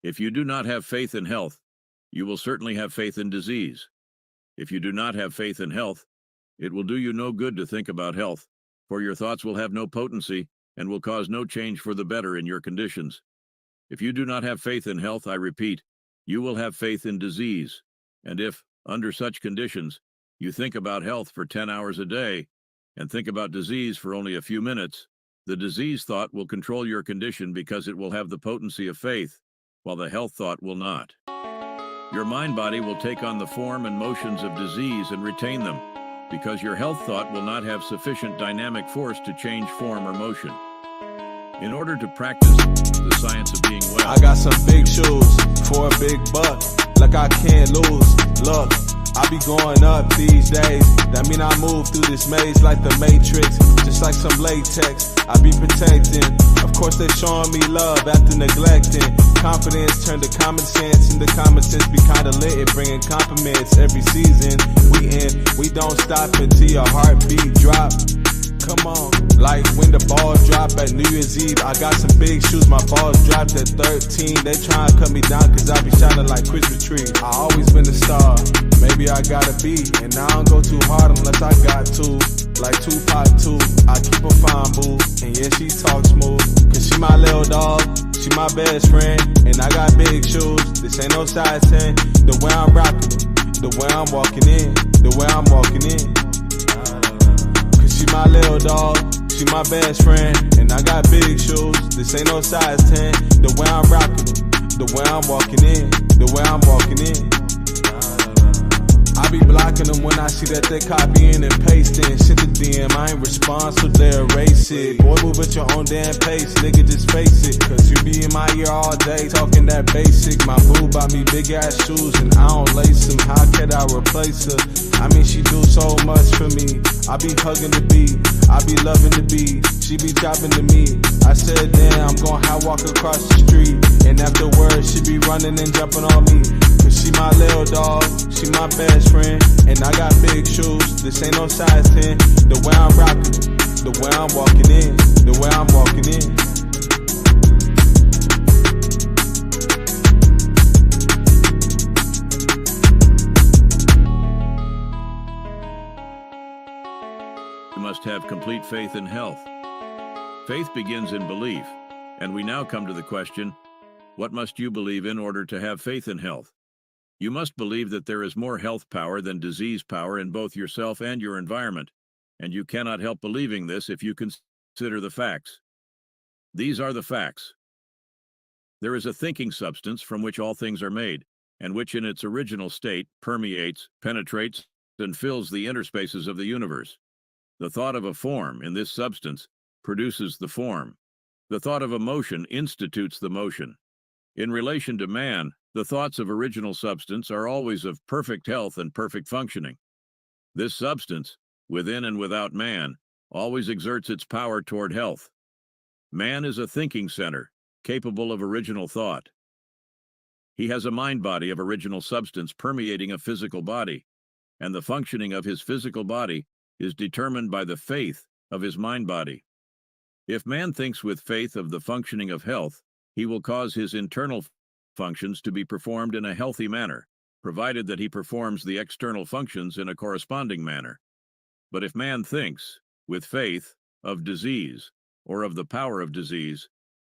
If you do not have faith in health, you will certainly have faith in disease. If you do not have faith in health, it will do you no good to think about health, for your thoughts will have no potency and will cause no change for the better in your conditions. If you do not have faith in health, I repeat, you will have faith in disease. And if, under such conditions, you think about health for 10 hours a day and think about disease for only a few minutes, the disease thought will control your condition because it will have the potency of faith, while the health thought will not. Your mind-body will take on the form and motions of disease and retain them, because your health thought will not have sufficient dynamic force to change form or motion. In order to practice the science of being well, I got some big shoes for a big buck, like I can't lose. Look, I be going up these days. That mean I move through this maze like the Matrix, just like some latex. I be protecting. Of course they showing me love after neglecting. Confidence turned to common sense, and the common sense be kinda lit. It bringing compliments every season. We don't stop until your heartbeat drop. Come on, like when the balls drop at New Year's Eve. I got some big shoes, my balls dropped at 13. They tryna cut me down cause I be shining like Christmas tree. I always been a star, maybe I gotta be. And I don't go too hard unless I got to. Like Tupac too, I keep a fine boo. And yeah, she talk smooth, cause she my little dog, she my best friend. And I got big shoes, this ain't no size 10. The way I'm rocking it, the way I'm walking in, the way I'm walking in. She my little dog, she my best friend. And I got big shoes, this ain't no size 10. The way I'm rocking them, the way I'm walking in, the way I'm walking in. I be blocking them when I see that they copying and pasting. Shit the DM, I ain't respond, so they erase it. Boy, move at your own damn pace, nigga, just face it. Cause you be in my ear all day, talking that basic. My boo bought me big ass shoes and I don't lace them. How could I replace her? I mean, she do so much for me. I be hugging the beat, I be loving the beat. She be chopping to me. I said, damn, I'm gon' walk across the street. And afterwards, she be running and jumping on me. Cause she my little dog, she my best friend. And I got big shoes, this ain't no size 10. The way I'm rocking it, the way I'm walking in, the way I'm walking in. have complete faith in health. Faith begins in belief, and we now come to the question, what must you believe in order to have faith in health? You must believe that there is more health power than disease power in both yourself and your environment, and you cannot help believing this if you consider the facts. These are the facts. There is a thinking substance from which all things are made, and which in its original state permeates, penetrates, and fills the interspaces of the universe. The thought of a form in this substance produces the form. The thought of a motion institutes the motion. In relation to man, the thoughts of original substance are always of perfect health and perfect functioning. This substance, within and without man, always exerts its power toward health. Man is a thinking center, capable of original thought. He has a mind-body of original substance permeating a physical body, and the functioning of his physical body is determined by the faith of his mind-body. If man thinks with faith of the functioning of health, he will cause his internal functions to be performed in a healthy manner, provided that he performs the external functions in a corresponding manner. But if man thinks, with faith, of disease, or of the power of disease,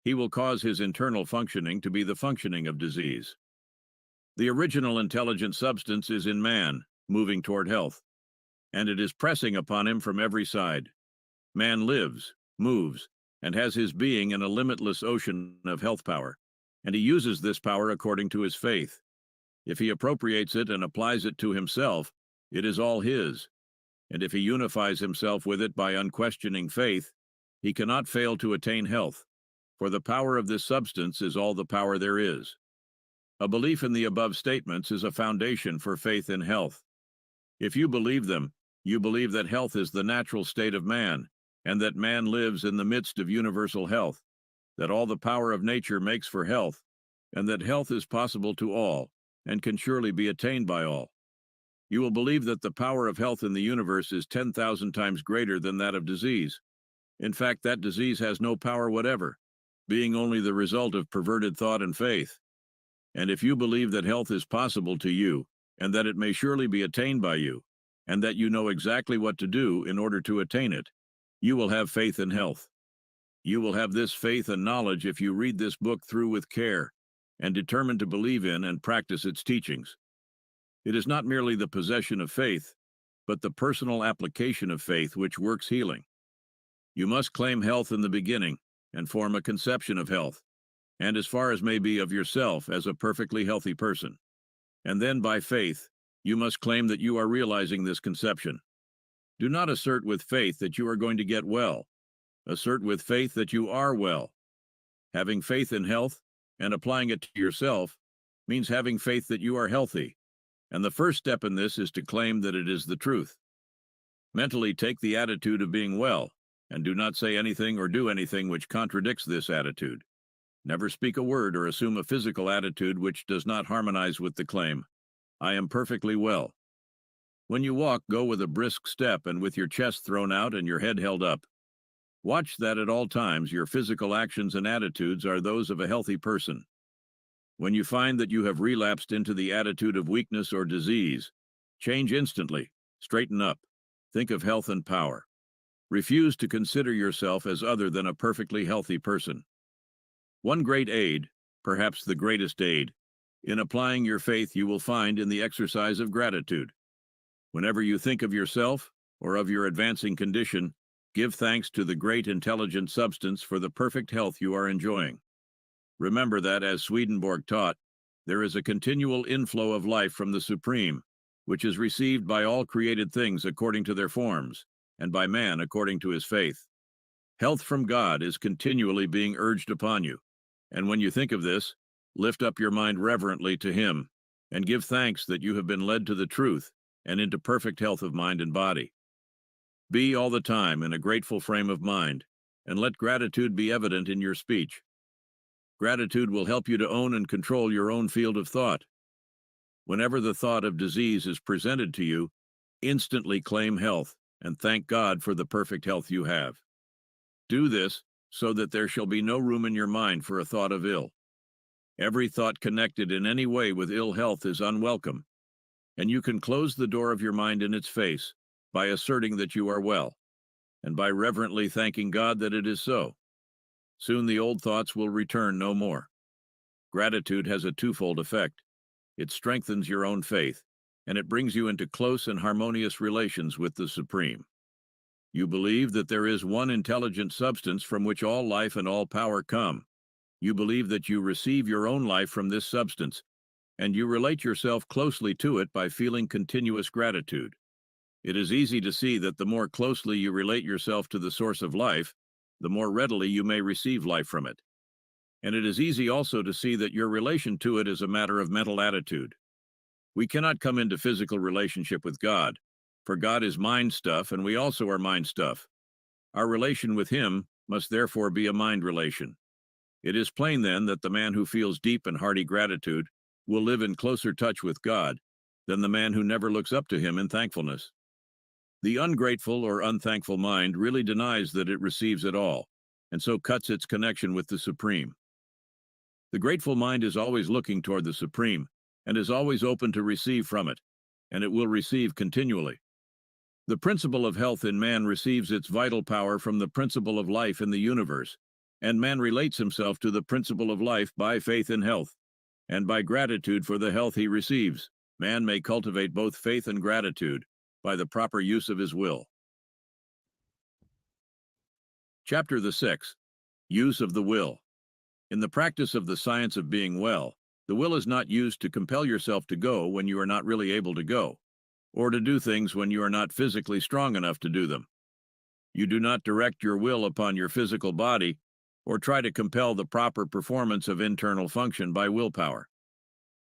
he will cause his internal functioning to be the functioning of disease. The original intelligent substance is in man, moving toward health, and it is pressing upon him from every side. Man lives, moves, and has his being in a limitless ocean of health power, and he uses this power according to his faith. If he appropriates it and applies it to himself, it is all his, and if he unifies himself with it by unquestioning faith, he cannot fail to attain health, for the power of this substance is all the power there is. A belief in the above statements is a foundation for faith in health. If you believe them, you believe that health is the natural state of man, and that man lives in the midst of universal health, that all the power of nature makes for health, and that health is possible to all, and can surely be attained by all. You will believe that the power of health in the universe is 10,000 times greater than that of disease. In fact, that disease has no power whatever, being only the result of perverted thought and faith. And if you believe that health is possible to you, and that it may surely be attained by you, and that you know exactly what to do in order to attain it, you will have faith in health. You will have this faith and knowledge if you read this book through with care, and determine to believe in and practice its teachings. It is not merely the possession of faith, but the personal application of faith which works healing. You must claim health in the beginning, and form a conception of health, and as far as may be of yourself as a perfectly healthy person. And then by faith, you must claim that you are realizing this conception. Do not assert with faith that you are going to get well. Assert with faith that you are well. Having faith in health and applying it to yourself means having faith that you are healthy, and the first step in this is to claim that it is the truth. Mentally take the attitude of being well, and do not say anything or do anything which contradicts this attitude. Never speak a word or assume a physical attitude which does not harmonize with the claim, I am perfectly well. When you walk, go with a brisk step and with your chest thrown out and your head held up. Watch that at all times your physical actions and attitudes are those of a healthy person. When you find that you have relapsed into the attitude of weakness or disease, change instantly, straighten up, think of health and power. Refuse to consider yourself as other than a perfectly healthy person. One great aid, perhaps the greatest aid, in applying your faith you will find in the exercise of gratitude. Whenever you think of yourself or of your advancing condition, give thanks to the great intelligent substance for the perfect health you are enjoying. Remember that, as Swedenborg taught, there is a continual inflow of life from the Supreme, which is received by all created things according to their forms, and by man according to his faith. Health from God is continually being urged upon you, and when you think of this, lift up your mind reverently to Him, and give thanks that you have been led to the truth and into perfect health of mind and body. Be all the time in a grateful frame of mind, and let gratitude be evident in your speech. Gratitude will help you to own and control your own field of thought. Whenever the thought of disease is presented to you, instantly claim health and thank God for the perfect health you have. Do this so that there shall be no room in your mind for a thought of ill. Every thought connected in any way with ill health is unwelcome, and you can close the door of your mind in its face by asserting that you are well. and by reverently thanking God that it is so. Soon the old thoughts will return no more. Gratitude has a twofold effect. It strengthens your own faith, and it brings you into close and harmonious relations with the Supreme. You believe that there is one intelligent substance from which all life and all power come. You believe that you receive your own life from this substance, and you relate yourself closely to it by feeling continuous gratitude. It is easy to see that the more closely you relate yourself to the source of life, the more readily you may receive life from it. And it is easy also to see that your relation to it is a matter of mental attitude. We cannot come into physical relationship with God, for God is mind stuff and we also are mind stuff. Our relation with Him must therefore be a mind relation. It is plain then that the man who feels deep and hearty gratitude will live in closer touch with God than the man who never looks up to Him in thankfulness. The ungrateful or unthankful mind really denies that it receives at all, and so cuts its connection with the Supreme. The grateful mind is always looking toward the Supreme, and is always open to receive from it, and it will receive continually. The principle of health in man receives its vital power from the principle of life in the universe, and man relates himself to the principle of life by faith in health, and by gratitude for the health he receives. Man may cultivate both faith and gratitude by the proper use of his will. Chapter the 6th. Use of the Will. In the practice of the science of being well, the will is not used to compel yourself to go when you are not really able to go, or to do things when you are not physically strong enough to do them. You do not direct your will upon your physical body, or try to compel the proper performance of internal function by willpower.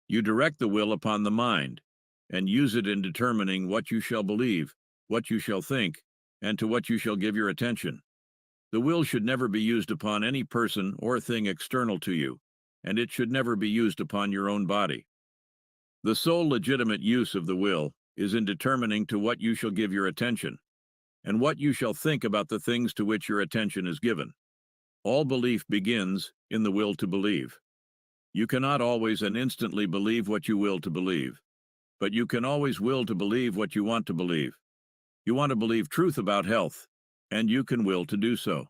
You direct the will upon the mind, and use it in determining what you shall believe, what you shall think, and to what you shall give your attention. The will should never be used upon any person or thing external to you, and it should never be used upon your own body. The sole legitimate use of the will is in determining to what you shall give your attention, and what you shall think about the things to which your attention is given. All belief begins in the will to believe. You cannot always and instantly believe what you will to believe, but you can always will to believe what you want to believe. You want to believe truth about health, and you can will to do so.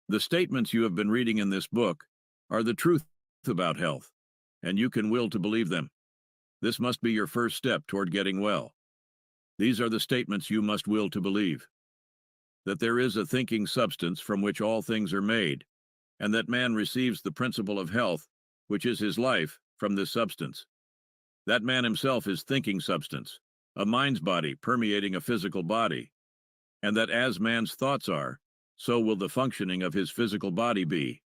The statements you have been reading in this book are the truth about health, and you can will to believe them. This must be your first step toward getting well. These are the statements you must will to believe: that there is a thinking substance from which all things are made, and that man receives the principle of health, which is his life, from this substance. That man himself is thinking substance, a mind's body permeating a physical body, and that as man's thoughts are, so will the functioning of his physical body be.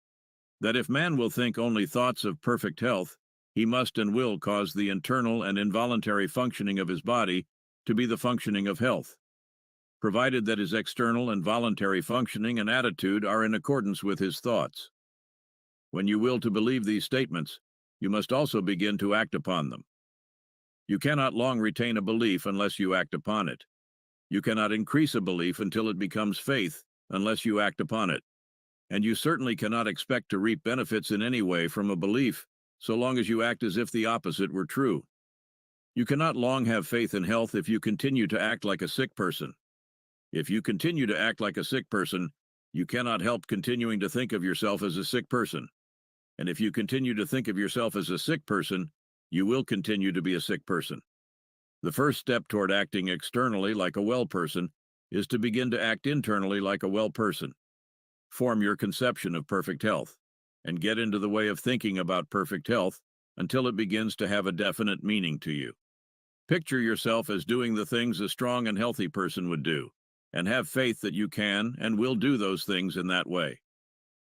That if man will think only thoughts of perfect health, he must and will cause the internal and involuntary functioning of his body to be the functioning of health, provided that his external and voluntary functioning and attitude are in accordance with his thoughts. When you will to believe these statements, you must also begin to act upon them. You cannot long retain a belief unless you act upon it. You cannot increase a belief until it becomes faith unless you act upon it. And you certainly cannot expect to reap benefits in any way from a belief so long as you act as if the opposite were true. You cannot long have faith in health if you continue to act like a sick person. If you continue to act like a sick person, you cannot help continuing to think of yourself as a sick person. And if you continue to think of yourself as a sick person, you will continue to be a sick person. The first step toward acting externally like a well person is to begin to act internally like a well person. Form your conception of perfect health, and get into the way of thinking about perfect health until it begins to have a definite meaning to you. Picture yourself as doing the things a strong and healthy person would do, and have faith that you can and will do those things in that way.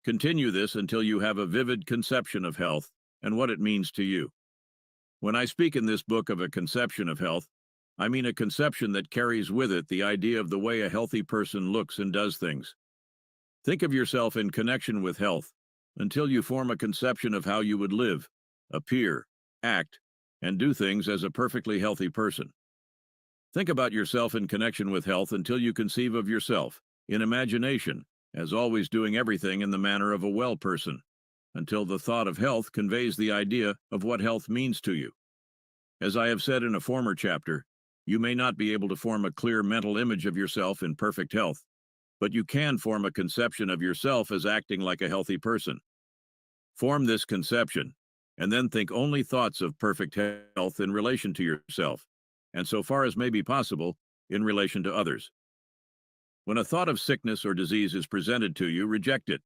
Continue this until you have a vivid conception of health and what it means to you. When I speak in this book of a conception of health, I mean a conception that carries with it the idea of the way a healthy person looks and does things. Think of yourself in connection with health until you form a conception of how you would live, appear, act, and do things as a perfectly healthy person. Think about yourself in connection with health until you conceive of yourself, in imagination, as always doing everything in the manner of a well person, until the thought of health conveys the idea of what health means to you. As I have said in a former chapter, you may not be able to form a clear mental image of yourself in perfect health but you can form a conception of yourself as acting like a healthy person. Form this conception, and then think only thoughts of perfect health in relation to yourself, and so far as may be possible, in relation to others. When a thought of sickness or disease is presented to you, reject it.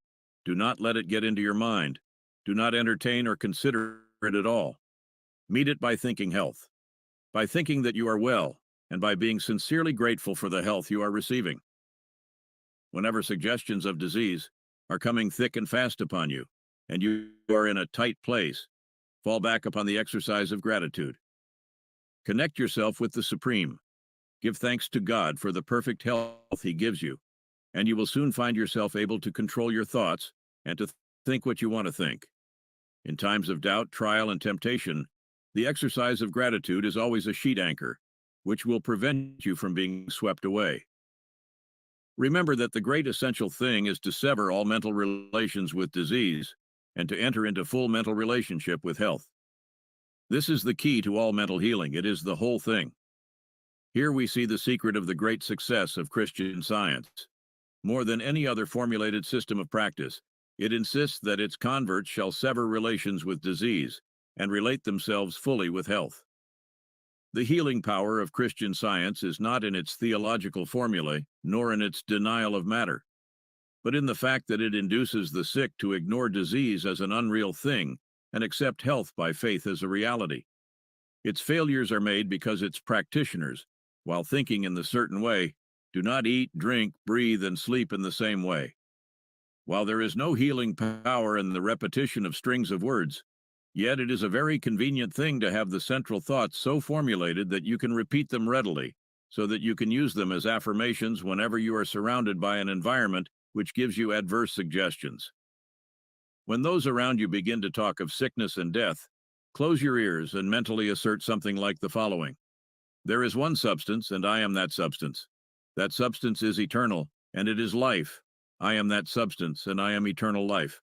Do not let it get into your mind. Do not entertain or consider it at all. Meet it by thinking health, by thinking that you are well, and by being sincerely grateful for the health you are receiving. Whenever suggestions of disease are coming thick and fast upon you, and you are in a tight place, fall back upon the exercise of gratitude. Connect yourself with the Supreme. Give thanks to God for the perfect health He gives you, and you will soon find yourself able to control your thoughts and to think what you want to think. In times of doubt, trial, and temptation, the exercise of gratitude is always a sheet anchor, which will prevent you from being swept away. Remember that the great essential thing is to sever all mental relations with disease and to enter into full mental relationship with health. This is the key to all mental healing. It is the whole thing. Here we see the secret of the great success of Christian Science. More than any other formulated system of practice, it insists that its converts shall sever relations with disease and relate themselves fully with health. The healing power of Christian Science is not in its theological formulae, nor in its denial of matter, but in the fact that it induces the sick to ignore disease as an unreal thing and accept health by faith as a reality. Its failures are made because its practitioners, while thinking in the certain way, do not eat, drink, breathe, and sleep in the same way. While there is no healing power in the repetition of strings of words, yet it is a very convenient thing to have the central thoughts so formulated that you can repeat them readily, so that you can use them as affirmations whenever you are surrounded by an environment which gives you adverse suggestions. When those around you begin to talk of sickness and death, close your ears and mentally assert something like the following. There is one substance, and I am that substance. That substance is eternal, and it is life. I am that substance, and I am eternal life.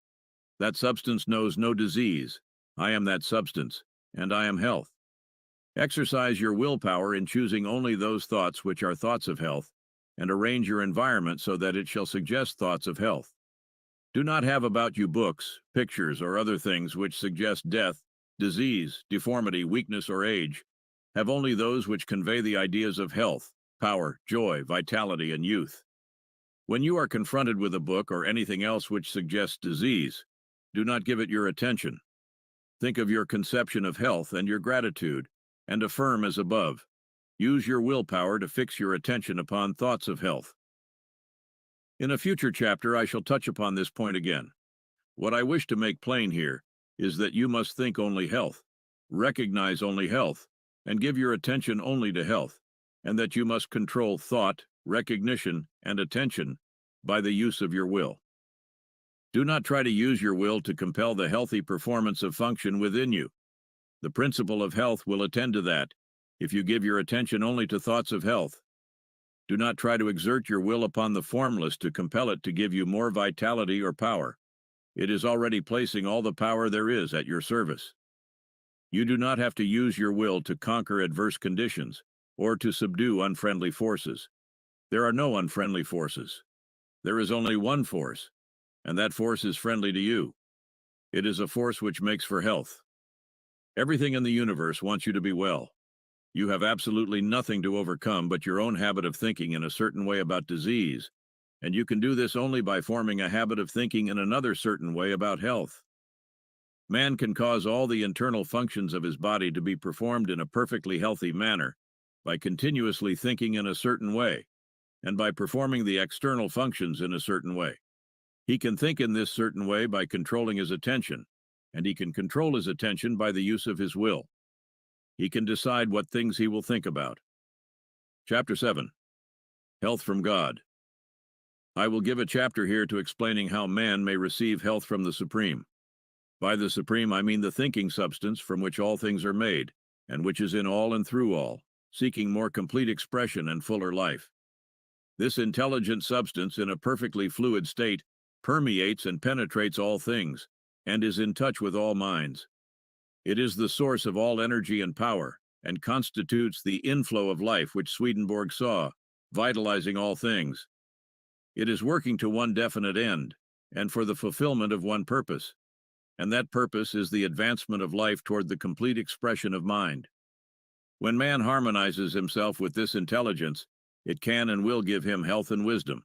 That substance knows no disease. I am that substance, and I am health. Exercise your willpower in choosing only those thoughts which are thoughts of health, and arrange your environment so that it shall suggest thoughts of health. Do not have about you books, pictures, or other things which suggest death, disease, deformity, weakness, or age. Have only those which convey the ideas of health, power, joy, vitality, and youth. When you are confronted with a book or anything else which suggests disease, do not give it your attention. Think of your conception of health and your gratitude, and affirm as above. Use your willpower to fix your attention upon thoughts of health. In a future chapter, I shall touch upon this point again. What I wish to make plain here is that you must think only health, recognize only health, and give your attention only to health, and that you must control thought, recognition, and attention by the use of your will. Do not try to use your will to compel the healthy performance of function within you. The principle of health will attend to that if you give your attention only to thoughts of health. Do not try to exert your will upon the formless to compel it to give you more vitality or power. It is already placing all the power there is at your service. You do not have to use your will to conquer adverse conditions or to subdue unfriendly forces. There are no unfriendly forces. There is only one force, and that force is friendly to you. It is a force which makes for health. Everything in the universe wants you to be well. You have absolutely nothing to overcome but your own habit of thinking in a certain way about disease, and you can do this only by forming a habit of thinking in another certain way about health. Man can cause all the internal functions of his body to be performed in a perfectly healthy manner by continuously thinking in a certain way, and by performing the external functions in a certain way. He can think in this certain way by controlling his attention, and he can control his attention by the use of his will. He can decide what things he will think about. Chapter 7. Health from God. I will give a chapter here to explaining how man may receive health from the Supreme. By the Supreme, I mean the thinking substance from which all things are made, and which is in all and through all, seeking more complete expression and fuller life. This intelligent substance, in a perfectly fluid state, permeates and penetrates all things, and is in touch with all minds. It is the source of all energy and power, and constitutes the inflow of life which Swedenborg saw, vitalizing all things. It is working to one definite end, and for the fulfillment of one purpose, and that purpose is the advancement of life toward the complete expression of mind. When man harmonizes himself with this intelligence, it can and will give him health and wisdom.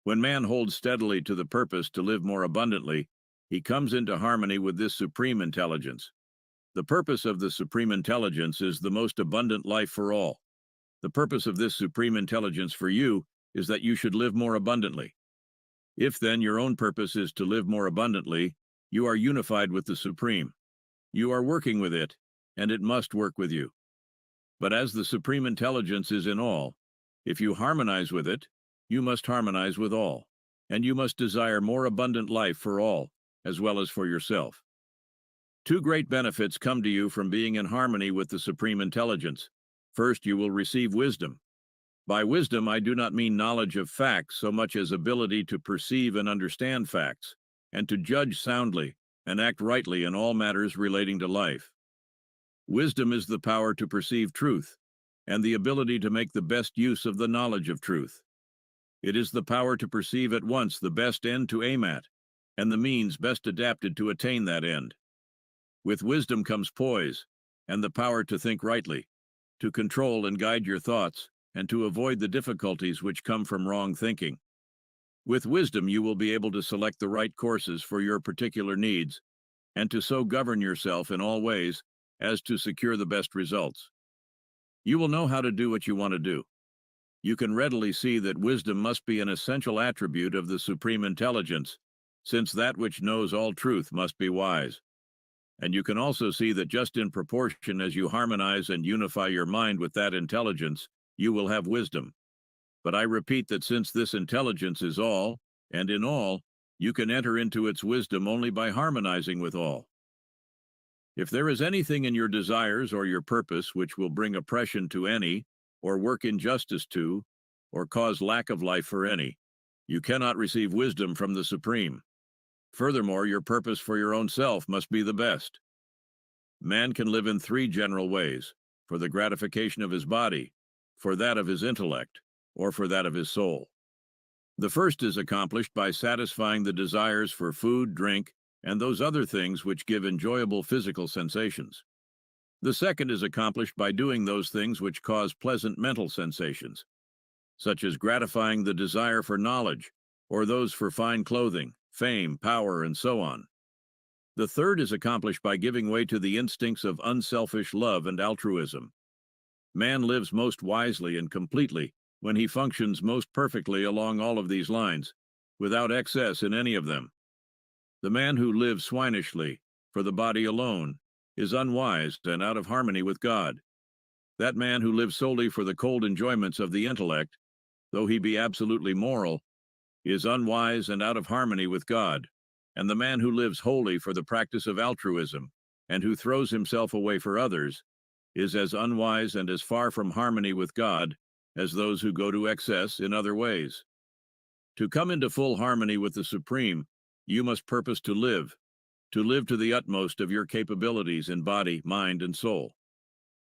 When man holds steadily to the purpose to live more abundantly, he comes into harmony with this supreme intelligence. The purpose of the supreme intelligence is the most abundant life for all. The purpose of this supreme intelligence for you is that you should live more abundantly. If then your own purpose is to live more abundantly, you are unified with the Supreme. You are working with it, and it must work with you. But as the supreme intelligence is in all, if you harmonize with it, you must harmonize with all, and you must desire more abundant life for all, as well as for yourself. Two great benefits come to you from being in harmony with the supreme intelligence. First, you will receive wisdom. By wisdom, I do not mean knowledge of facts so much as ability to perceive and understand facts, and to judge soundly and act rightly in all matters relating to life. Wisdom is the power to perceive truth, and the ability to make the best use of the knowledge of truth. It is the power to perceive at once the best end to aim at, and the means best adapted to attain that end. With wisdom comes poise, and the power to think rightly, to control and guide your thoughts, and to avoid the difficulties which come from wrong thinking. With wisdom, you will be able to select the right courses for your particular needs, and to so govern yourself in all ways as to secure the best results. You will know how to do what you want to do. You can readily see that wisdom must be an essential attribute of the supreme intelligence, since that which knows all truth must be wise. And you can also see that just in proportion as you harmonize and unify your mind with that intelligence, you will have wisdom. But I repeat that since this intelligence is all, and in all, you can enter into its wisdom only by harmonizing with all. If there is anything in your desires or your purpose which will bring oppression to any, or work injustice to, or cause lack of life for any, you cannot receive wisdom from the Supreme. Furthermore, your purpose for your own self must be the best. Man can live in three general ways: for the gratification of his body, for that of his intellect, or for that of his soul. The first is accomplished by satisfying the desires for food, drink, and those other things which give enjoyable physical sensations. The second is accomplished by doing those things which cause pleasant mental sensations, such as gratifying the desire for knowledge, or those for fine clothing, fame, power, and so on. The third is accomplished by giving way to the instincts of unselfish love and altruism. Man lives most wisely and completely when he functions most perfectly along all of these lines, without excess in any of them. The man who lives swinishly, for the body alone, is unwise and out of harmony with God. That man who lives solely for the cold enjoyments of the intellect, though he be absolutely moral, is unwise and out of harmony with God. And the man who lives wholly for the practice of altruism, and who throws himself away for others, is as unwise and as far from harmony with God as those who go to excess in other ways. To come into full harmony with the Supreme, you must purpose to live to the utmost of your capabilities in body, mind, and soul.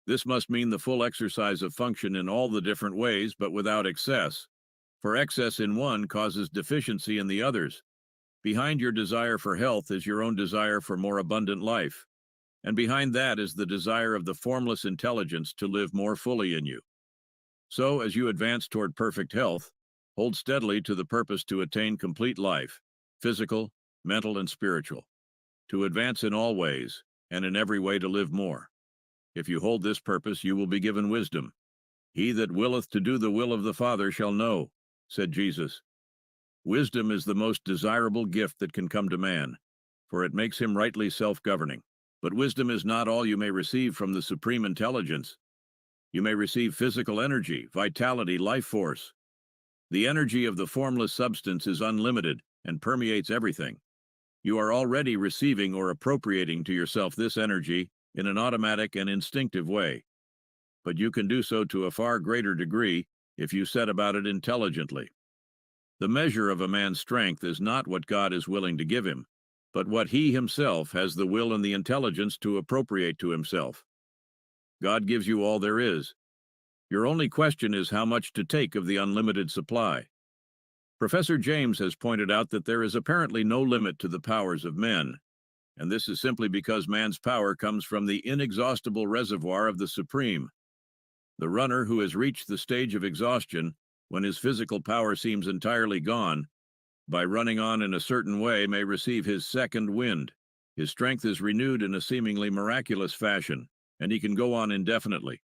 This must mean the full exercise of function in all the different ways, but without excess, for excess in one causes deficiency in the others. Behind your desire for health is your own desire for more abundant life, and behind that is the desire of the formless intelligence to live more fully in you. So, as you advance toward perfect health, hold steadily to the purpose to attain complete life, physical, mental, and spiritual, to advance in all ways, and in every way to live more. If you hold this purpose, you will be given wisdom. He that willeth to do the will of the Father shall know, said Jesus. Wisdom is the most desirable gift that can come to man, for it makes him rightly self-governing. But wisdom is not all you may receive from the supreme intelligence. You may receive physical energy, vitality, life force. The energy of the formless substance is unlimited and permeates everything. You are already receiving or appropriating to yourself this energy in an automatic and instinctive way. But you can do so to a far greater degree if you set about it intelligently. The measure of a man's strength is not what God is willing to give him, but what he himself has the will and the intelligence to appropriate to himself. God gives you all there is. Your only question is how much to take of the unlimited supply. Professor James has pointed out that there is apparently no limit to the powers of men, and this is simply because man's power comes from the inexhaustible reservoir of the Supreme. The runner who has reached the stage of exhaustion, when his physical power seems entirely gone, by running on in a certain way may receive his second wind. His strength is renewed in a seemingly miraculous fashion, and he can go on indefinitely.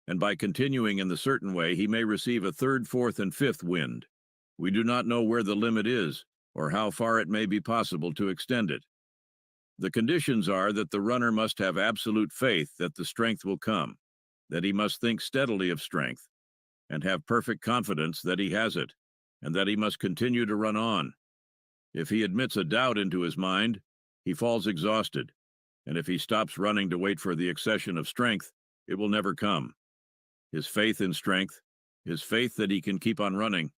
And by continuing in the certain way, he may receive a third, fourth, and fifth wind. We do not know where the limit is, or how far it may be possible to extend it. The conditions are that the runner must have absolute faith that the strength will come, that he must think steadily of strength, and have perfect confidence that he has it, and that he must continue to run on. If he admits a doubt into his mind, he falls exhausted, and if he stops running to wait for the accession of strength, it will never come. His faith in strength, his faith that he can keep on running,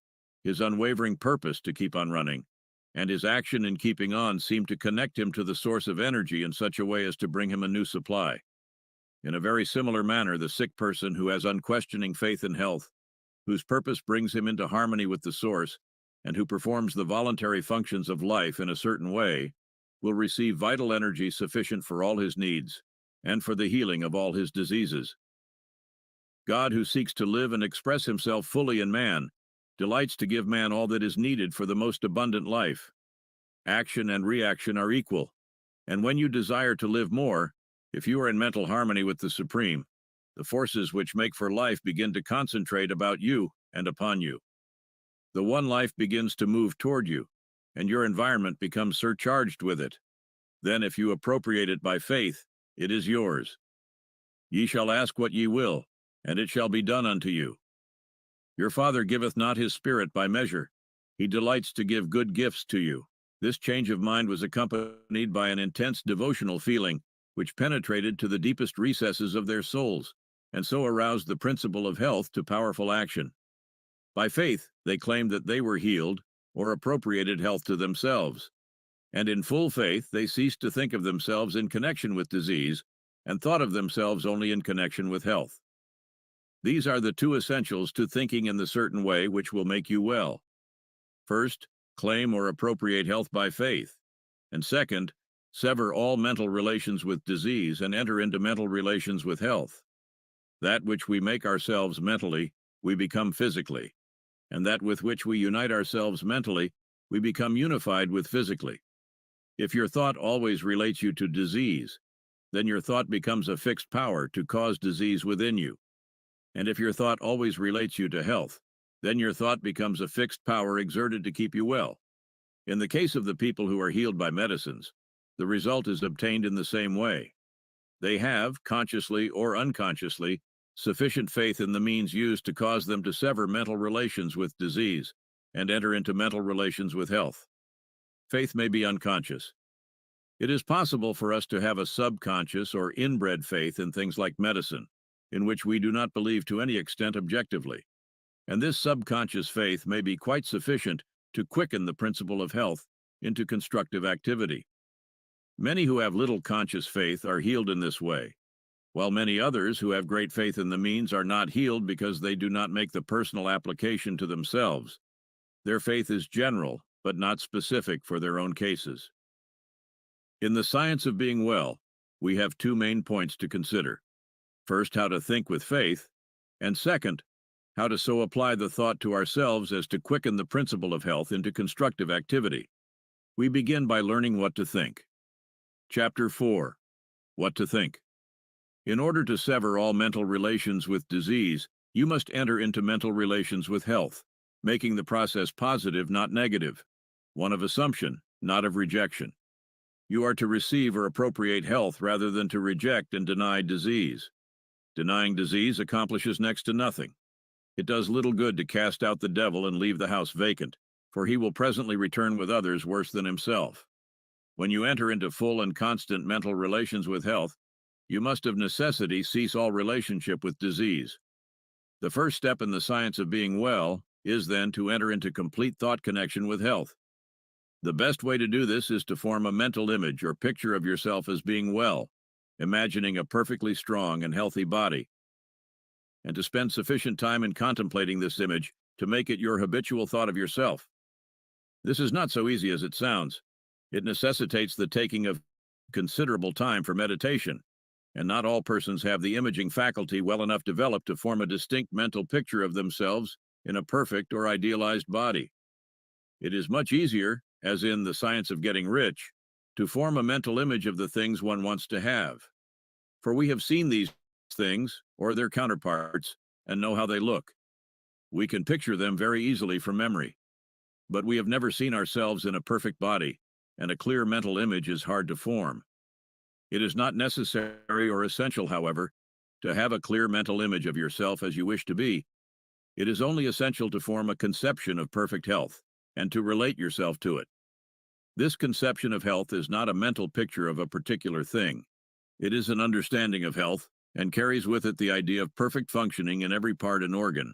his unwavering purpose to keep on running, and his action in keeping on seem to connect him to the source of energy in such a way as to bring him a new supply. In a very similar manner, the sick person who has unquestioning faith in health, whose purpose brings him into harmony with the source, and who performs the voluntary functions of life in a certain way, will receive vital energy sufficient for all his needs, and for the healing of all his diseases. God, who seeks to live and express himself fully in man, delights to give man all that is needed for the most abundant life. Action and reaction are equal, and when you desire to live more, if you are in mental harmony with the Supreme, the forces which make for life begin to concentrate about you and upon you. The one life begins to move toward you, and your environment becomes surcharged with it. Then if you appropriate it by faith, it is yours. Ye shall ask what ye will, and it shall be done unto you. Your Father giveth not his Spirit by measure. He delights to give good gifts to you. This change of mind was accompanied by an intense devotional feeling, which penetrated to the deepest recesses of their souls, and so aroused the principle of health to powerful action. By faith, they claimed that they were healed, or appropriated health to themselves. And in full faith, they ceased to think of themselves in connection with disease, and thought of themselves only in connection with health. These are the two essentials to thinking in the certain way which will make you well. First, claim or appropriate health by faith. And second, sever all mental relations with disease and enter into mental relations with health. That which we make ourselves mentally, we become physically. And that with which we unite ourselves mentally, we become unified with physically. If your thought always relates you to disease, then your thought becomes a fixed power to cause disease within you. And if your thought always relates you to health, then your thought becomes a fixed power exerted to keep you well. In the case of the people who are healed by medicines, the result is obtained in the same way. They have, consciously or unconsciously, sufficient faith in the means used to cause them to sever mental relations with disease and enter into mental relations with health. Faith may be unconscious. It is possible for us to have a subconscious or inbred faith in things like medicine, in which we do not believe to any extent objectively. And this subconscious faith may be quite sufficient to quicken the principle of health into constructive activity. Many who have little conscious faith are healed in this way, while many others who have great faith in the means are not healed because they do not make the personal application to themselves. Their faith is general, but not specific for their own cases. In the science of being well, we have two main points to consider. First, how to think with faith, and second, how to so apply the thought to ourselves as to quicken the principle of health into constructive activity. We begin by learning what to think. Chapter 4. What to think. In order to sever all mental relations with disease, you must enter into mental relations with health, making the process positive, not negative, one of assumption, not of rejection. You are to receive or appropriate health rather than to reject and deny disease. Denying disease accomplishes next to nothing. It does little good to cast out the devil and leave the house vacant, for he will presently return with others worse than himself. When you enter into full and constant mental relations with health, you must of necessity cease all relationship with disease. The first step in the science of being well is then to enter into complete thought connection with health. The best way to do this is to form a mental image or picture of yourself as being well, imagining a perfectly strong and healthy body, and to spend sufficient time in contemplating this image to make it your habitual thought of yourself. This is not so easy as it sounds. It necessitates the taking of considerable time for meditation, and not all persons have the imaging faculty well enough developed to form a distinct mental picture of themselves in a perfect or idealized body. It is much easier, as in The Science of Getting Rich, to form a mental image of the things one wants to have. For we have seen these things, or their counterparts, and know how they look. We can picture them very easily from memory. But we have never seen ourselves in a perfect body, and a clear mental image is hard to form. It is not necessary or essential, however, to have a clear mental image of yourself as you wish to be. It is only essential to form a conception of perfect health, and to relate yourself to it. This conception of health is not a mental picture of a particular thing. It is an understanding of health, and carries with it the idea of perfect functioning in every part and organ.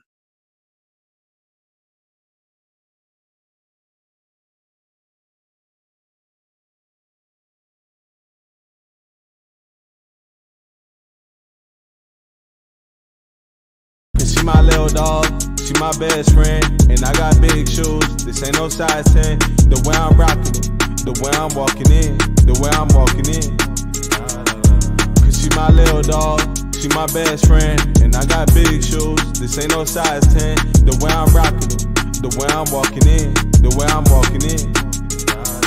She my little dog, she my best friend, and I got big shoes, this ain't no size 10. The way I'm rocking it, the way I'm walking in, the way I'm walking in. Cause she my little dog, she my best friend, and I got big shoes, this ain't no size 10. The way I'm rocking it, the way I'm walking in, the way I'm walking in.